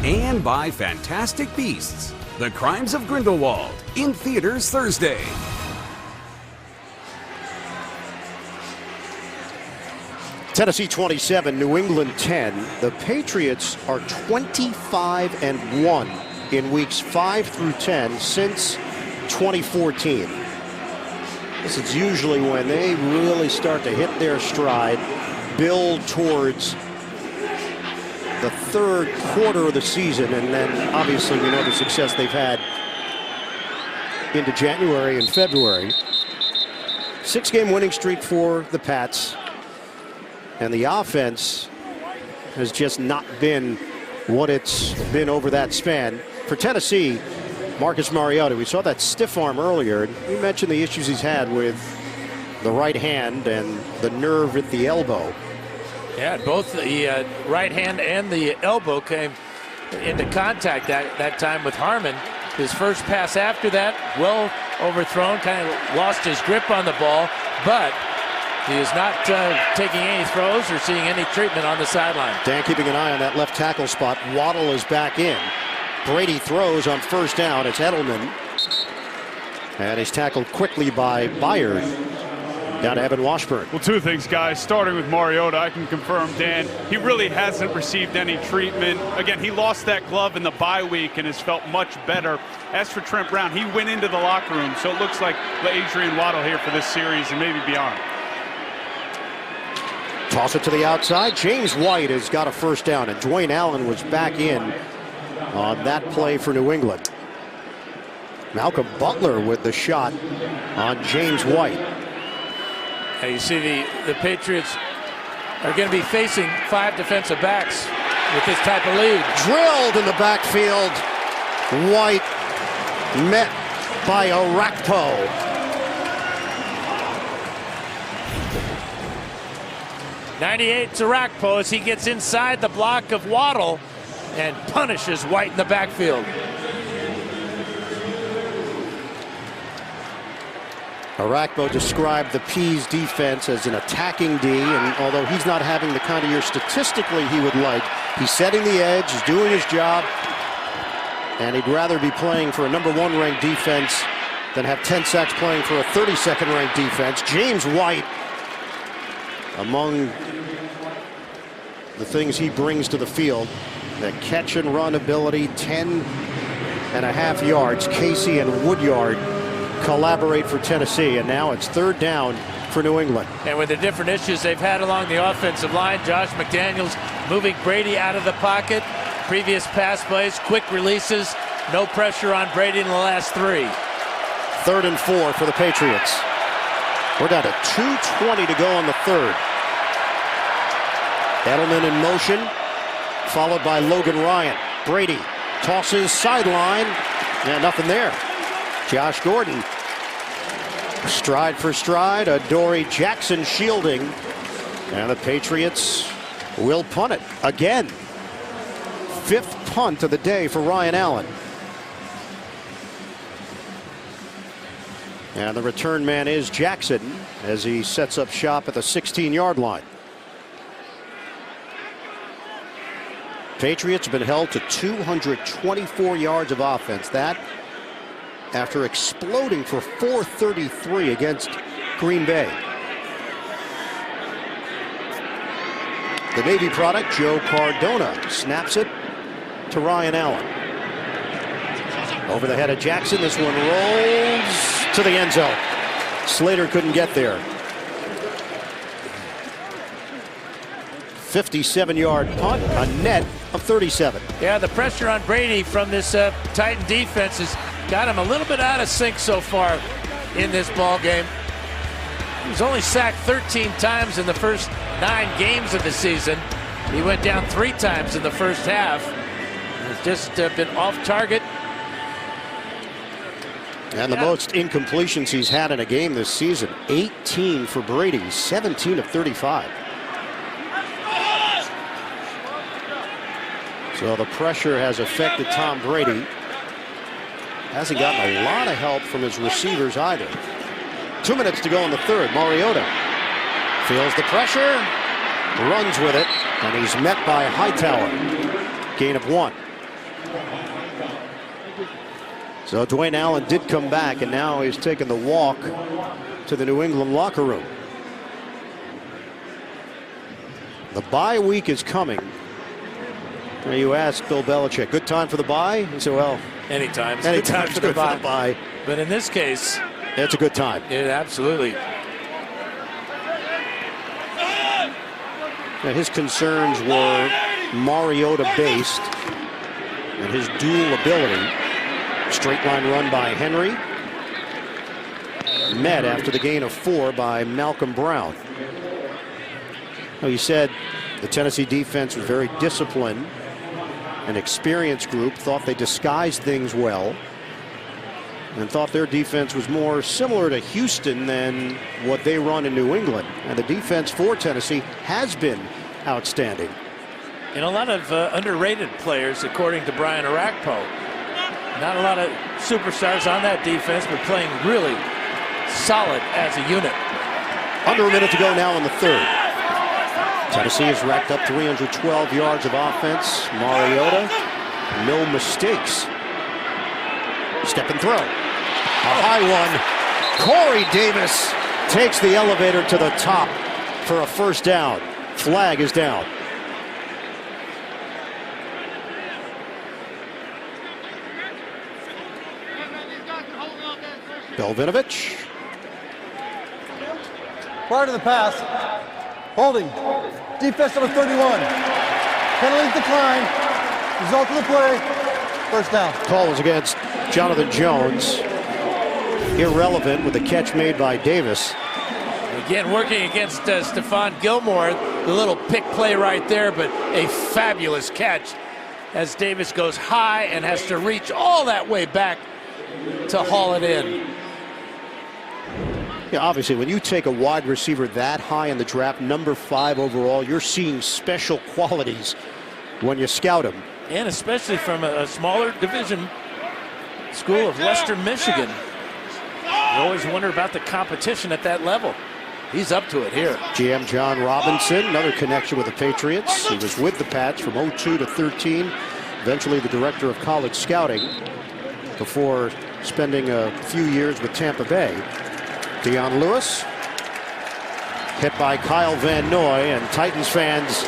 D: And by Fantastic Beasts, The Crimes of Grindelwald, in theaters Thursday.
A: Tennessee 27, New England 10. The Patriots are 25-1 in weeks 5 through 10 since 2014. This is usually when they really start to hit their stride, build towards the third quarter of the season, and then obviously we know the success they've had into January and February. 6-game winning streak for the Pats, and the offense has just not been what it's been over that span. For Tennessee, Marcus Mariota, we saw that stiff arm earlier. You mentioned the issues he's had with the right hand and the nerve at the elbow.
C: Yeah, both the right hand and the elbow came into contact that time with Harmon. His first pass after that, well overthrown, kind of lost his grip on the ball, but he is not taking any throws or seeing any treatment on the sideline.
A: Dan keeping an eye on that left tackle spot. Waddle is back in. Brady throws on first down. It's Edelman. And he's tackled quickly by Byard. Down to Evan Washburn.
B: Well, two things, guys. Starting with Mariota, I can confirm, Dan, he really hasn't received any treatment. Again, he lost that glove in the bye week and has felt much better. As for Trent Brown, he went into the locker room, so it looks like Adrian Waddle here for this series and maybe beyond.
A: Toss it to the outside. James White has got a first down, and Dwayne Allen was back in on that play for New England. Malcolm Butler with the shot on James White.
C: Now you see the Patriots are going to be facing 5 defensive backs with this type of lead.
A: Drilled in the backfield. White met by Orakpo.
C: '98 to Orakpo as he gets inside the block of Waddle and punishes White in the backfield.
A: Orakpo described the Peas defense as an attacking D, and although he's not having the kind of year statistically he would like, he's setting the edge, he's doing his job, and he'd rather be playing for a #1 ranked defense than have 10 sacks playing for a 32nd ranked defense. James White, among the things he brings to the field, the catch and run ability, 10.5 yards. Casey and Woodyard collaborate for Tennessee, and now it's third down for New England.
C: And with the different issues they've had along the offensive line, Josh McDaniels moving Brady out of the pocket, previous pass plays, quick releases, no pressure on Brady in the last 3.
A: 3rd and 4 for the Patriots. We're down to 2:20 to go on the third. Edelman in motion, followed by Logan Ryan. Brady tosses sideline, and nothing there. Josh Gordon, stride for stride, Adoree Jackson shielding, and the Patriots will punt it again. 5th punt of the day for Ryan Allen. And the return man is Jackson as he sets up shop at the 16-yard line. Patriots have been held to 224 yards of offense. That after exploding for 433 against Green Bay. The Navy product, Joe Cardona, snaps it to Ryan Allen. Over the head of Jackson, this one rolls to the end zone. Slater couldn't get there. 57-yard punt, a net of 37.
C: Yeah, the pressure on Brady from this Titan defense has got him a little bit out of sync so far in this ball game. He was only sacked 13 times in the first 9 games of the season. He went down 3 times in the first half. He's just been off target.
A: And the most incompletions he's had in a game this season, 18 for Brady, 17 of 35. So So the pressure has affected Tom Brady. Hasn't gotten a lot of help from his receivers either. 2 minutes to go in the third. Mariota feels the pressure, runs with it, and he's met by Hightower. Gain of 1. So Dwayne Allen did come back, and now he's taken the walk to the New England locker room. The bye week is coming. Now you ask Bill Belichick, good time for the bye? He said, well,
C: anytime. It's
A: anytime
C: good time for the
A: bye.
C: But in this case,
A: it's a good time.
C: It absolutely.
A: Now his concerns were Mariota-based and his dual ability. Straight line run by Henry. Met after the gain of 4 by Malcolm Brown. Now, he said the Tennessee defense was very disciplined. An experienced group, thought they disguised things well, and thought their defense was more similar to Houston than what they run in New England. And the defense for Tennessee has been outstanding.
C: And a lot of underrated players, according to Brian Orakpo. Not a lot of superstars on that defense, but playing really solid as a unit.
A: Under a minute to go now in the third. Tennessee has racked up 312 yards of offense. Mariota, no mistakes. Step and throw. A high one. Corey Davis takes the elevator to the top for a first down. Flag is down. Belvinovich.
G: Prior to the pass, holding. Defense number 31. Penalties decline. Result of the play, first down.
A: Call was against Jonathan Jones. Irrelevant with the catch made by Davis.
C: Again, working against Stephon Gilmore. The little pick play right there, but a fabulous catch as Davis goes high and has to reach all that way back to haul it in.
A: Yeah, obviously, when you take a wide receiver that high in the draft, number 5 overall, you're seeing special qualities when you scout him.
C: And especially from a smaller division school of Western Michigan. You always wonder about the competition at that level. He's up to it here.
A: GM John Robinson, another connection with the Patriots. He was with the Pats from 02 to 13. Eventually the director of college scouting before spending a few years with Tampa Bay. Dion Lewis hit by Kyle Van Noy, and Titans fans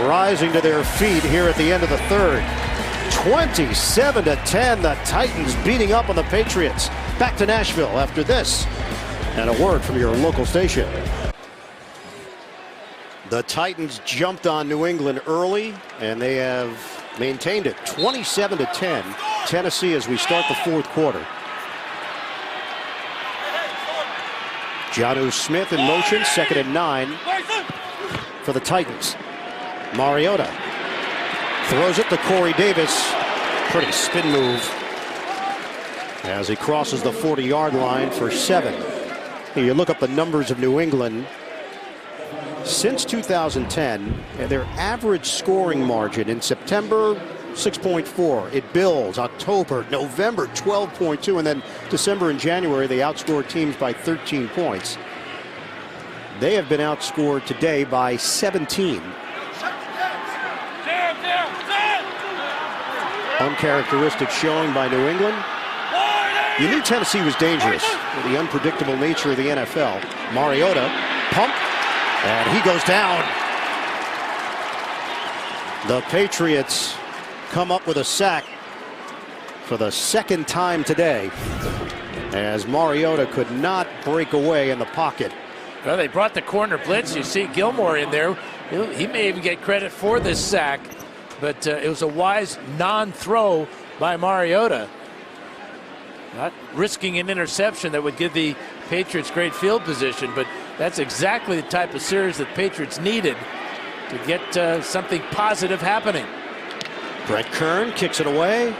A: rising to their feet here at the end of the third. 27-10, the Titans beating up on the Patriots. Back to Nashville after this, and a word from your local station. The Titans jumped on New England early, and they have maintained it. 27-10, Tennessee as we start the fourth quarter. Jonnu Smith in motion, 2nd and 9 for the Titans. Mariota throws it to Corey Davis. Pretty spin move as he crosses the 40-yard line for 7. Here you look up the numbers of New England. Since 2010, their average scoring margin in September, 6.4. It builds October, November, 12.2, and then December and January they outscored teams by 13 points. They have been outscored today by 17. Uncharacteristic showing by New England. You knew Tennessee was dangerous with the unpredictable nature of the NFL. Mariota pump, and he goes down. The Patriots come up with a sack for the second time today as Mariota could not break away in the pocket.
C: Well, they brought the corner blitz. You see Gilmore in there. He may even get credit for this sack, but it was a wise non-throw by Mariota. Not risking an interception that would give the Patriots great field position, but that's exactly the type of series that Patriots needed to get something positive happening.
A: Brett Kern kicks it away.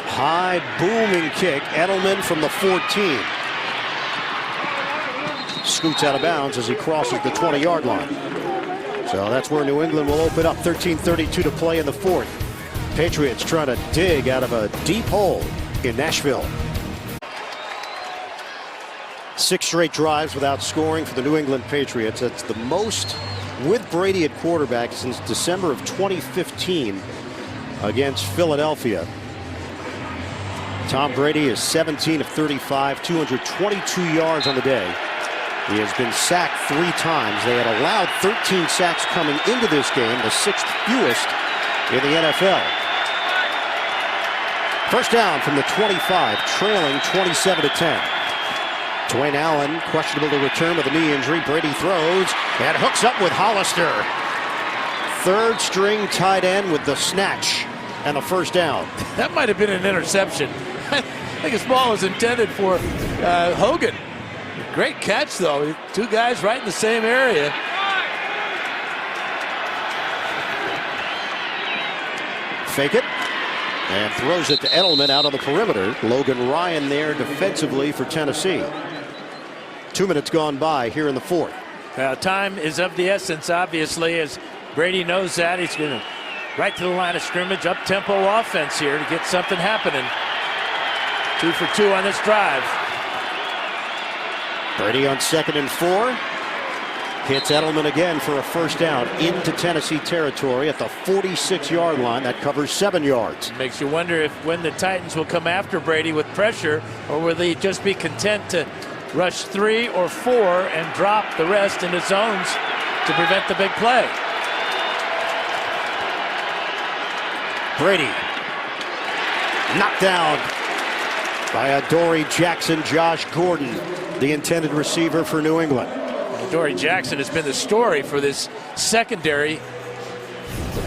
A: High booming kick. Edelman from the 14. Scoots out of bounds as he crosses the 20-yard line. So that's where New England will open up. 13:32 to play in the fourth. Patriots trying to dig out of a deep hole in Nashville. 6 straight drives without scoring for the New England Patriots. That's the most with Brady at quarterback since December of 2015 against Philadelphia. Tom Brady is 17 of 35, 222 yards on the day. He has been sacked 3 times. They had allowed 13 sacks coming into this game, the 6th fewest in the NFL. First down from the 25, trailing 27-10. Dwayne Allen, questionable to return with a knee injury. Brady throws and hooks up with Hollister. 3rd string tight end with the snatch and the first down.
C: That might have been an interception. I think this ball was intended for Hogan. Great catch, though. 2 guys right in the same area.
A: Fake it. And throws it to Edelman out on the perimeter. Logan Ryan there defensively for Tennessee. 2 minutes gone by here in the fourth.
C: Time is of the essence, obviously, as Brady knows that. He's going to right to the line of scrimmage, up-tempo offense here to get something happening. 2 for 2 on this drive.
A: Brady on 2nd and 4. Hits Edelman again for a first down into Tennessee territory at the 46-yard line. That covers 7 yards.
C: Makes you wonder if when the Titans will come after Brady with pressure, or will they just be content to rush 3 or 4 and drop the rest into zones to prevent the big play.
A: Brady knocked down by Adoree Jackson. Josh Gordon, the intended receiver for New England.
C: Adoree Jackson has been the story for this secondary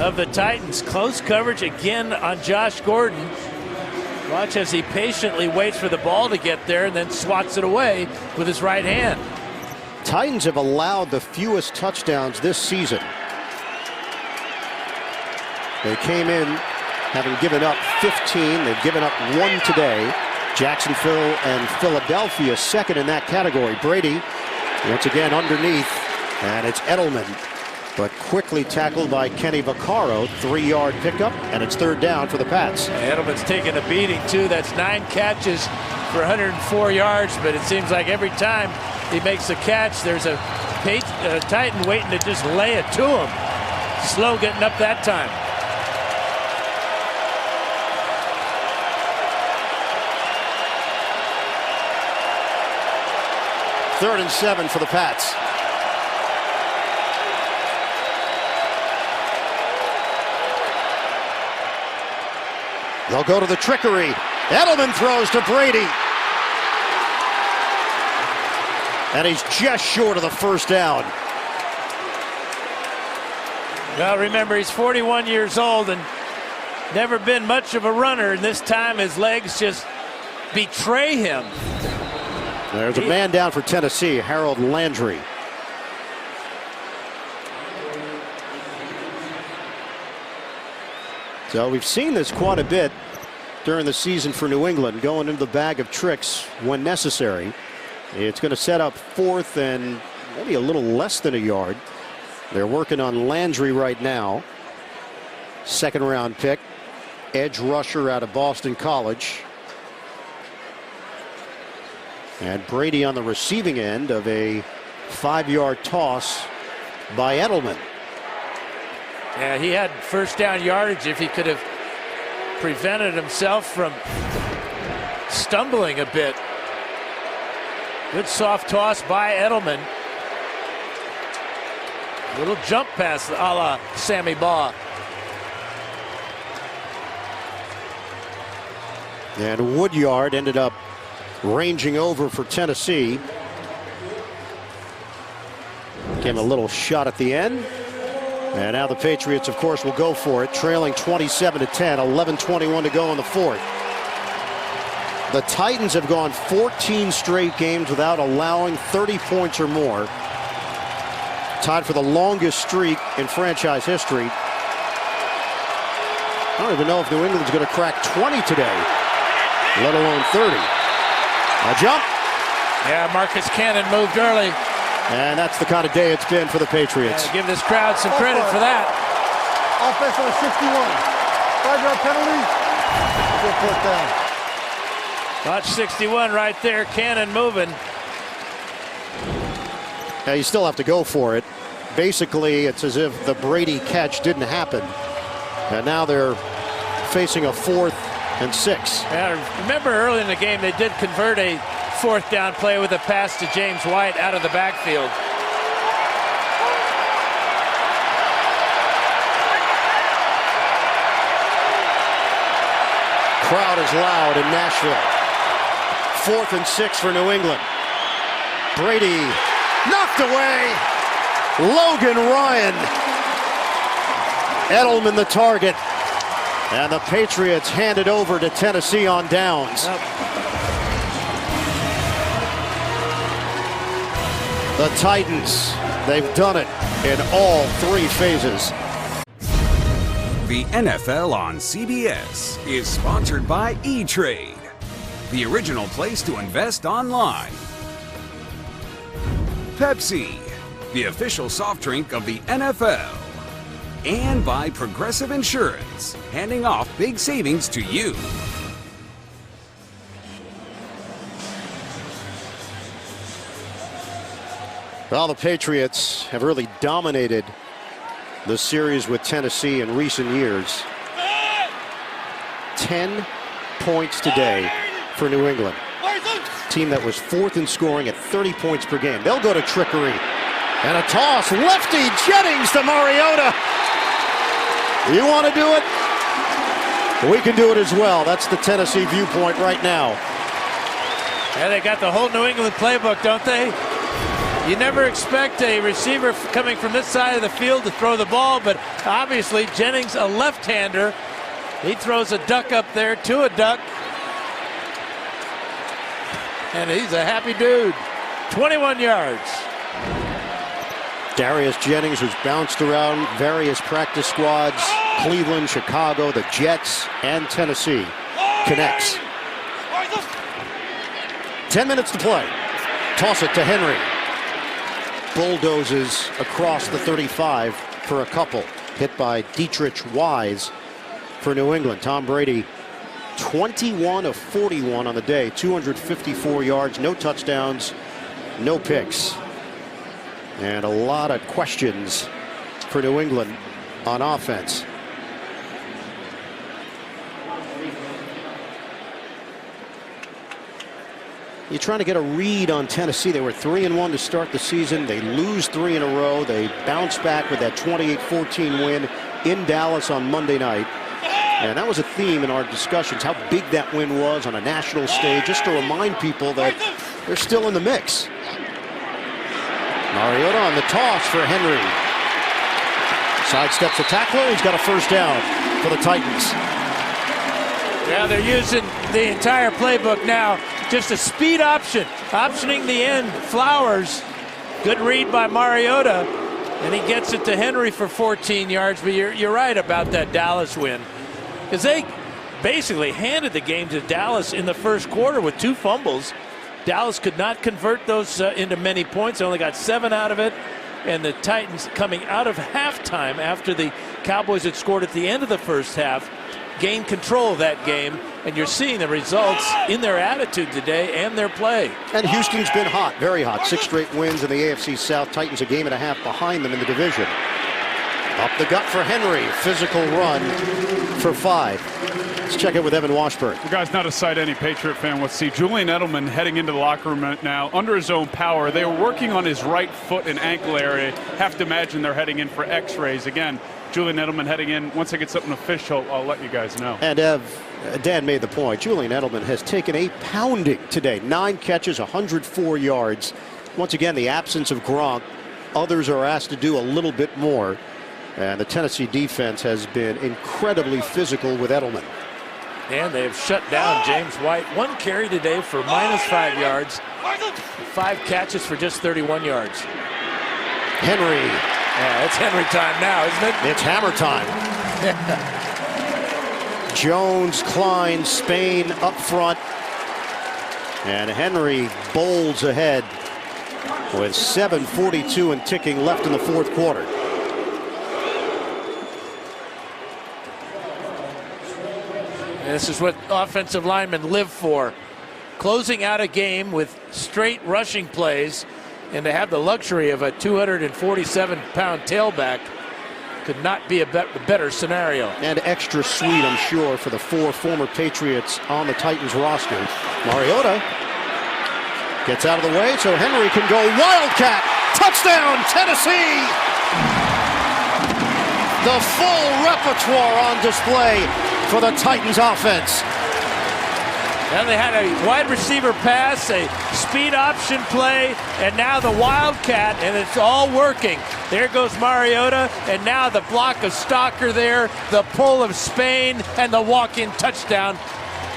C: of the Titans. Close coverage again on Josh Gordon. Watch as he patiently waits for the ball to get there and then swats it away with his right hand.
A: Titans have allowed the fewest touchdowns this season. They came in having given up 15. They've given up 1 today. Jacksonville and Philadelphia second in that category. Brady once again underneath, and it's Edelman, but quickly tackled by Kenny Vaccaro. 3-yard pickup, and it's 3rd down for the Pats.
C: Edelman's taking a beating too. That's 9 catches for 104 yards, but it seems like every time he makes a catch, there's a Titan waiting to just lay it to him. Slow getting up that time.
A: Third and 7 for the Pats. They'll go to the trickery. Edelman throws to Brady. And he's just short of the first down.
C: Well, remember, he's 41 years old and never been much of a runner, and this time his legs just betray him.
A: There's a man down for Tennessee, Harold Landry. So we've seen this quite a bit during the season for New England, going into the bag of tricks when necessary. It's going to set up 4th and maybe a little less than a yard. They're working on Landry right now. 2nd round pick, edge rusher out of Boston College. And Brady on the receiving end of a 5-yard toss by Edelman.
C: Yeah, he had first down yardage if he could have prevented himself from stumbling a bit. Good soft toss by Edelman. Little jump pass a la Sammy Baugh.
A: And Woodyard ended up ranging over for Tennessee. Came a little shot at the end. And now the Patriots, of course, will go for it, trailing 27-10, 11:21 to go in the fourth. The Titans have gone 14 straight games without allowing 30 points or more. Tied for the longest streak in franchise history. I don't even know if New England's going to crack 20 today, let alone 30. A jump.
C: Yeah, Marcus Cannon moved early.
A: And that's the kind of day it's been for the Patriots.
C: Give this crowd some credit for that.
G: Offense on 61. 5-yard penalty. Good foot down.
C: Watch 61 right there. Cannon moving.
A: Now you still have to go for it. Basically, it's as if the Brady catch didn't happen. And now they're facing a 4th and 6.
C: Yeah, remember early in the game, they did convert a 4th down play with a pass to James White out of the backfield.
A: Crowd is loud in Nashville. 4th and 6 for New England. Brady knocked away. Logan Ryan. Edelman the target. And the Patriots hand it over to Tennessee on downs. The Titans, they've done it in all 3 phases.
D: The NFL on CBS is sponsored by E-Trade, the original place to invest online. Pepsi, the official soft drink of the NFL. And by Progressive Insurance, handing off big savings to you.
A: Well, the Patriots have really dominated the series with Tennessee in recent years. 10 points today for New England. Team that was 4th in scoring at 30 points per game. They'll go to trickery. And a toss. Lefty Jennings to Mariota. You want to do it? We can do it as well. That's the Tennessee viewpoint right now.
C: Yeah, they got the whole New England playbook, don't they? You never expect a receiver coming from this side of the field to throw the ball, but obviously Jennings, a left-hander, he throws a duck up there to a duck. And he's a happy dude. 21 yards.
A: Darius Jennings, who's bounced around various practice squads, Cleveland, Chicago, the Jets, and Tennessee, connects. 10 minutes to play. Toss it to Henry. Bulldozes across the 35 for a couple. Hit by Dietrich Wise for New England. Tom Brady, 21 of 41 on the day, 254 yards, no touchdowns, no picks. And a lot of questions for New England on offense. You're trying to get a read on Tennessee. They were 3-1 to start the season. They lose 3 in a row. They bounce back with that 28-14 win in Dallas on Monday night. And that was a theme in our discussions, how big that win was on a national stage, just to remind people that they're still in the mix. Mariota on the toss for Henry. Sidesteps a tackler. He's got a first down for the Titans.
C: Yeah, they're using the entire playbook now. Just a speed option. Optioning the end. Flowers. Good read by Mariota. And he gets it to Henry for 14 yards. But you're right about that Dallas win. Because they basically handed the game to Dallas in the first quarter with 2 fumbles. Dallas could not convert those into many points. They only got 7 out of it. And the Titans, coming out of halftime after the Cowboys had scored at the end of the first half, gained control of that game. And you're seeing the results in their attitude today and their play.
A: And Houston's been hot, very hot. 6 straight wins in the AFC South. Titans a game and a half behind them in the division. Up the gut for Henry. Physical run for 5. Let's check it with Evan Washburn.
B: The guy's not a sight any Patriot fan would see. Julian Edelman heading into the locker room now under his own power. They were working on his right foot and ankle area. Have to imagine they're heading in for x-rays. Again, Julian Edelman heading in. Once I get something official, I'll let you guys know.
A: And Dan made the point. Julian Edelman has taken a pounding today. 9 catches, 104 yards. Once again, the absence of Gronk. Others are asked to do a little bit more. And the Tennessee defense has been incredibly physical with Edelman.
C: And they have shut down James White. 1 carry today for -5 yards. 5 catches for just 31 yards.
A: Henry.
C: Yeah, it's Henry time now, isn't it?
A: It's hammer time. Jones, Klein, Spain up front. And Henry bowls ahead with 7:42 and ticking left in the fourth quarter.
C: And this is what offensive linemen live for. Closing out a game with straight rushing plays, and to have the luxury of a 247-pound tailback could not be a better scenario.
A: And extra sweet, I'm sure, for the 4 former Patriots on the Titans roster. Mariota gets out of the way so Henry can go Wildcat. Touchdown, Tennessee! The full repertoire on display for the Titans offense.
C: And they had a wide receiver pass, a speed option play, and now the Wildcat, and it's all working. There goes Mariota, and now the block of Stalker there, the pull of Spain, and the walk-in touchdown.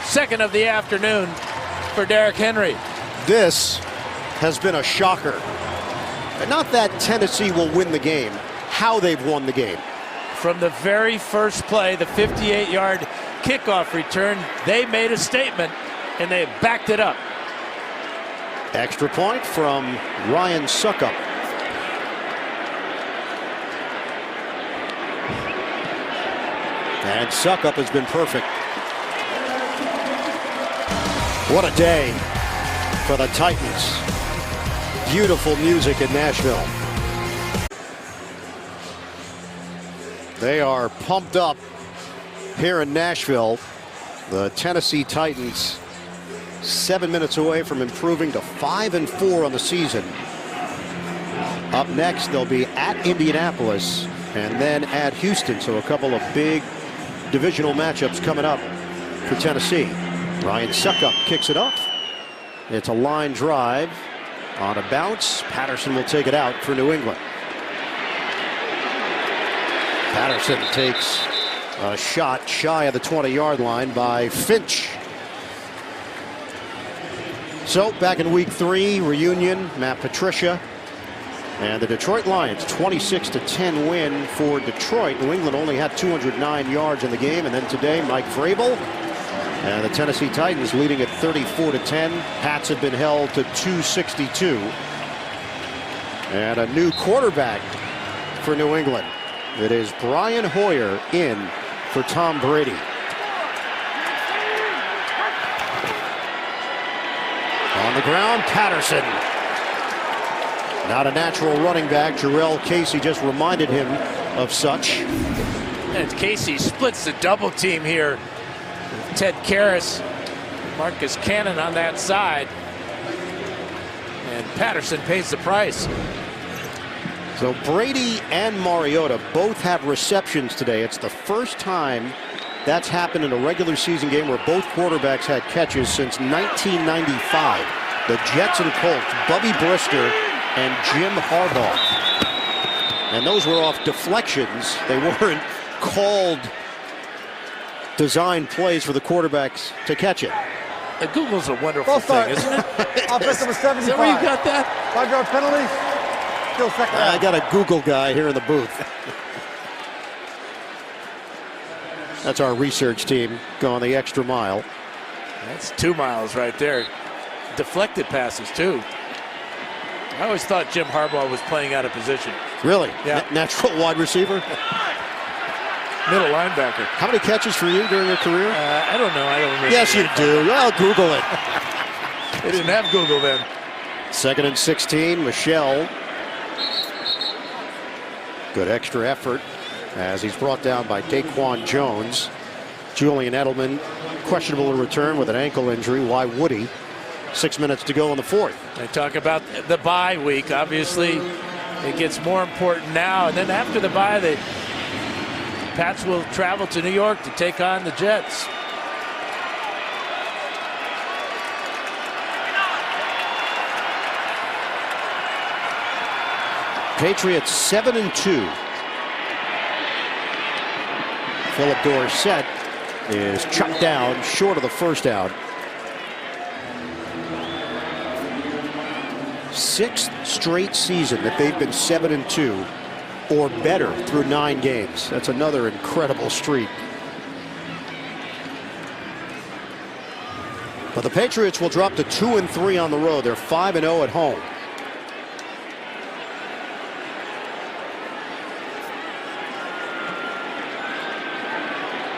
C: Second of the afternoon for Derrick Henry.
A: This has been a shocker. Not that Tennessee will win the game, how they've won the game.
C: From the very first play, the 58-yard kickoff return, they made a statement, and they backed it up.
A: Extra point from Ryan Suckup. And Suckup has been perfect. What a day for the Titans. Beautiful music in Nashville. They are pumped up here in Nashville. The Tennessee Titans 7 minutes away from improving to 5-4 on the season. Up next, they'll be at Indianapolis and then at Houston. So a couple of big divisional matchups coming up for Tennessee. Ryan Suckup kicks it up. It's a line drive on a bounce. Patterson will take it out for New England. Patterson takes a shot shy of the 20-yard line by Finch. So back in week 3, reunion, Matt Patricia and the Detroit Lions, 26-10 win for Detroit. New England only had 209 yards in the game, and then today Mike Vrabel and the Tennessee Titans leading at 34-10. Pats have been held to 262. And a new quarterback for New England. It is Brian Hoyer in for Tom Brady. On the ground, Patterson. Not a natural running back. Jarrell Casey just reminded him of such.
C: And Casey splits the double team here. Ted Karras, Marcus Cannon on that side. And Patterson pays the price.
A: So Brady and Mariota both have receptions today. It's the first time that's happened in a regular season game where both quarterbacks had catches since 1995. The Jets and Colts, Bubby Brister and Jim Harbaugh. And those were off deflections. They weren't called design plays for the quarterbacks to catch it.
C: Google's a wonderful thing, isn't it?
G: Offensive was 75.
C: Is that where you got that?
G: 5-yard penalty. Still second down.
A: I got a Google guy here in the booth. That's our research team going the extra mile.
C: That's 2 miles right there. Deflected passes, too. I always thought Jim Harbaugh was playing out of position.
A: Really?
C: Yeah.
A: Natural wide receiver?
C: Middle linebacker.
A: How many catches for you during your career?
C: I don't know. I don't remember.
A: Yes, you do. I'll Google it.
C: They didn't have Google then.
A: 2nd and 16, Michelle. Good extra effort as he's brought down by Daquan Jones. Julian Edelman, questionable to return with an ankle injury. Why would he? 6 minutes to go in the fourth.
C: They talk about the bye week. Obviously, it gets more important now. And then after the bye, the Pats will travel to New York to take on the Jets.
A: Patriots 7-2. Philip Dorsett is chucked down short of the first down. 6th straight season that they've been 7-2 or better through 9 games. That's another incredible streak. But the Patriots will drop to 2-3 on the road. They're 5-0 at home.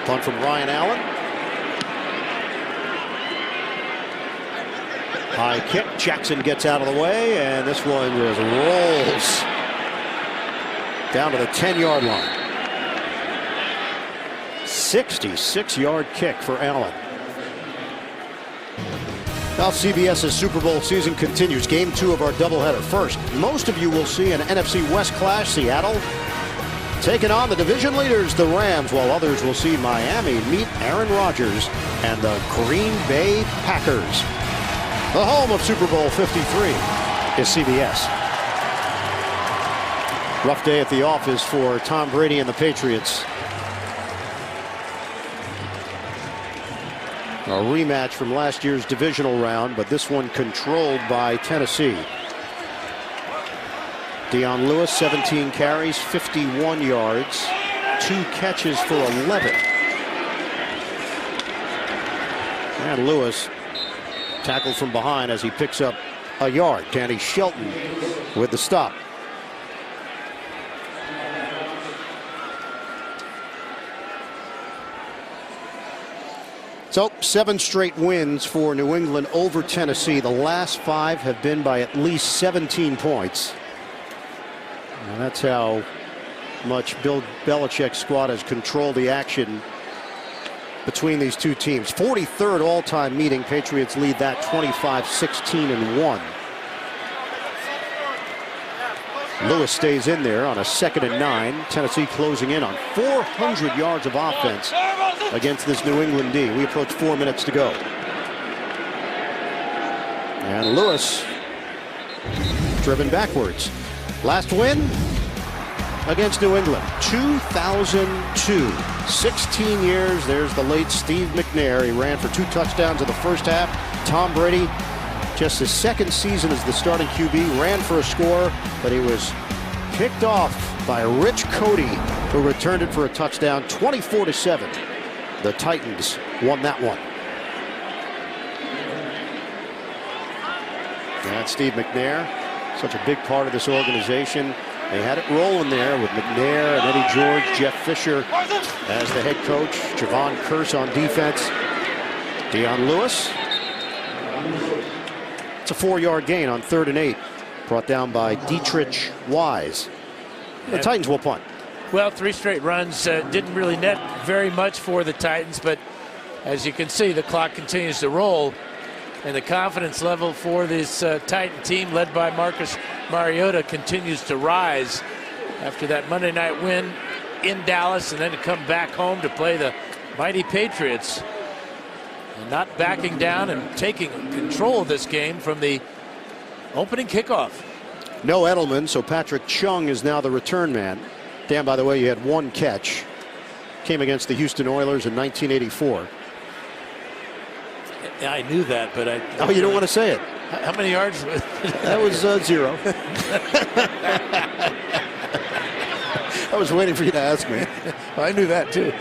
A: Punt from Ryan Allen. High kick. Jackson gets out of the way, and this one just rolls down to the 10-yard line. 66-yard kick for Allen. Now CBS's Super Bowl season continues. Game 2 of our doubleheader. First, most of you will see an NFC West clash. Seattle taking on the division leaders, the Rams, while others will see Miami meet Aaron Rodgers and the Green Bay Packers. The home of Super Bowl 53 is CBS. Rough day at the office for Tom Brady and the Patriots. A rematch from last year's divisional round, but this one controlled by Tennessee. Dion Lewis, 17 carries, 51 yards, 2 catches for 11. And Lewis tackled from behind as he picks up a yard. Danny Shelton with the stop. So 7 straight wins for New England over Tennessee. The last 5 have been by at least 17 points. And that's how much Bill Belichick's squad has controlled the action between these two teams. 43rd all-time meeting. Patriots lead that 25-16-1. Lewis stays in there on a 2nd and 9. Tennessee closing in on 400 yards of offense against this New England D. We approach 4 minutes to go. And Lewis driven backwards. Last win against New England, 2002. 16 years. There's the late Steve McNair. He ran for 2 touchdowns in the first half. Tom Brady, just his 2nd season as the starting QB, ran for a score, but he was picked off by Rich Cody, who returned it for a touchdown. 24-7. The Titans won that one. And Steve McNair, such a big part of this organization. They had it rolling there with McNair and Eddie George, Jeff Fisher as the head coach, Javon Curse on defense. Dion Lewis. It's a 4-yard gain on 3rd and 8, brought down by Dietrich Wise. The Titans will punt.
C: Well, 3 straight runs didn't really net very much for the Titans, but as you can see, the clock continues to roll, and the confidence level for this Titan team led by Marcus Mariota continues to rise after that Monday night win in Dallas, and then to come back home to play the mighty Patriots, and not backing down and taking control of this game from the opening kickoff.
A: No Edelman, so Patrick Chung is now the return man. Dan, by the way, you had 1 catch. Came against the Houston Oilers in 1984.
C: Yeah, I knew that, but I...
A: Oh, you don't want to say it.
C: How many yards?
A: That was 0. I was waiting for you to ask me.
C: I knew that, too.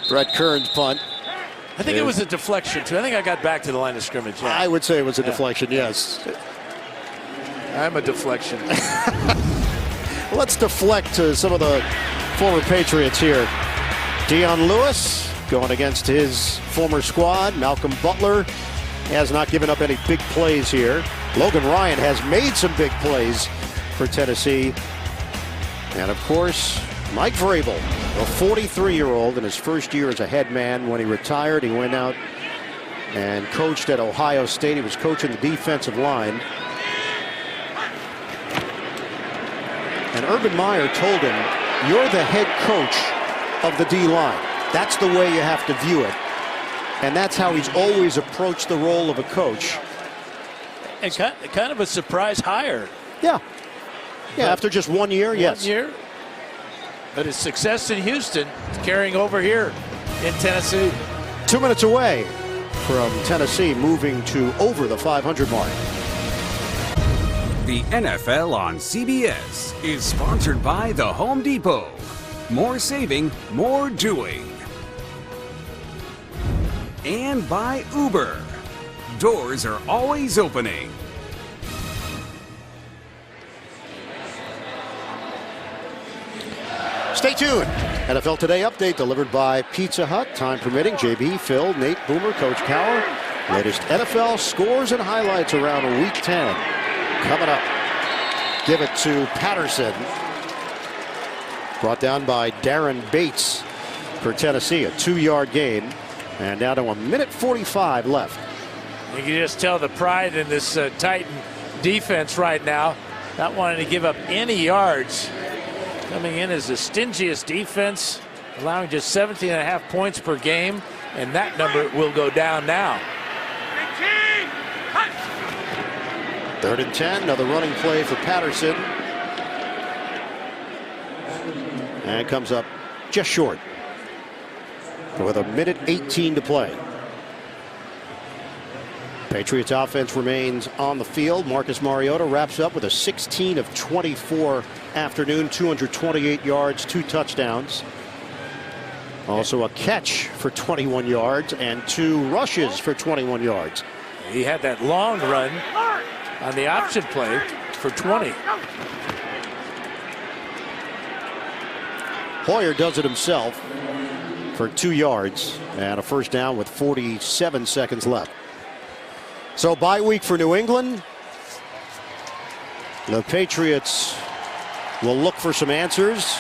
A: Brett Kern's punt.
C: I think it was a deflection, too. I think I got back to the line of scrimmage. Yeah.
A: I would say it was a deflection, yes.
C: I'm a deflection.
A: Let's deflect to some of the former Patriots here. Dion Lewis going against his former squad. Malcolm Butler has not given up any big plays here. Logan Ryan has made some big plays for Tennessee. And, of course, Mike Vrabel, a 43-year-old in his first year as a head man. When he retired, he went out and coached at Ohio State. He was coaching the defensive line. And Urban Meyer told him, "You're the head coach of the D-line. That's the way you have to view it." And that's how he's always approached the role of a coach.
C: And kind of a surprise hire.
A: Yeah. Yeah, after just 1 year, yes.
C: 1 year. But his success in Houston is carrying over here in Tennessee.
A: 2 minutes away from Tennessee moving to over the 500 mark.
D: The NFL on CBS is sponsored by The Home Depot. More saving, more doing. And by Uber. Doors are always opening.
A: Stay tuned. NFL Today update delivered by Pizza Hut. Time permitting, JB, Phil, Nate, Boomer, Coach Power. Latest NFL scores and highlights around Week 10. Coming up, give it to Patterson. Brought down by Darren Bates for Tennessee. A 2-yard gain. And now to 1:45 left.
C: You can just tell the pride in this Titan defense right now. Not wanting to give up any yards. Coming in as the stingiest defense, allowing just 17.5 points per game. And that number will go down now.
A: 3rd and 10, another running play for Patterson. And comes up just short with 1:18 to play. Patriots offense remains on the field. Marcus Mariota wraps up with a 16 of 24 afternoon, 228 yards, 2 touchdowns. Also a catch for 21 yards and 2 rushes for 21 yards.
C: He had that long run on the option play for 20.
A: Hoyer does it himself for 2 yards and a first down with 47 seconds left. So bye week for New England. The Patriots will look for some answers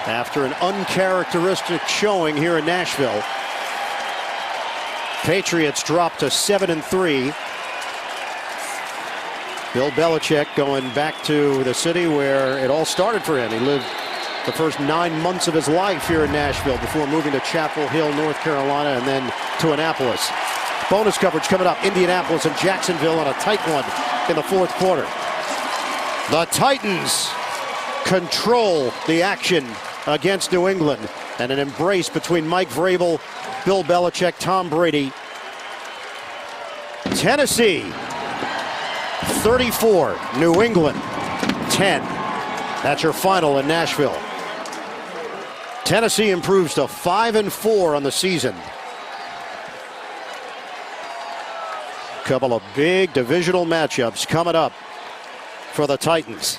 A: after an uncharacteristic showing here in Nashville. Patriots dropped to 7-3. Bill Belichick going back to the city where it all started for him. He lived the first 9 months of his life here in Nashville before moving to Chapel Hill, North Carolina, and then to Annapolis. Bonus coverage coming up. Indianapolis and Jacksonville on a tight one in the 4th quarter. The Titans control the action against New England, and an embrace between Mike Vrabel, Bill Belichick, Tom Brady. Tennessee 34, New England 10. That's your final in Nashville. Tennessee improves to 5-4 on the season. Couple of big divisional matchups coming up for the Titans.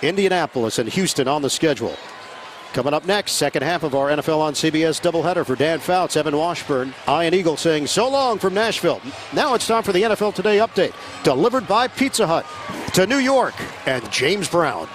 A: Indianapolis and Houston on the schedule. Coming up next, second half of our NFL on CBS doubleheader. For Dan Fouts, Evan Washburn, Ian Eagle saying so long from Nashville. Now it's time for the NFL Today update, delivered by Pizza Hut to New York and James Brown.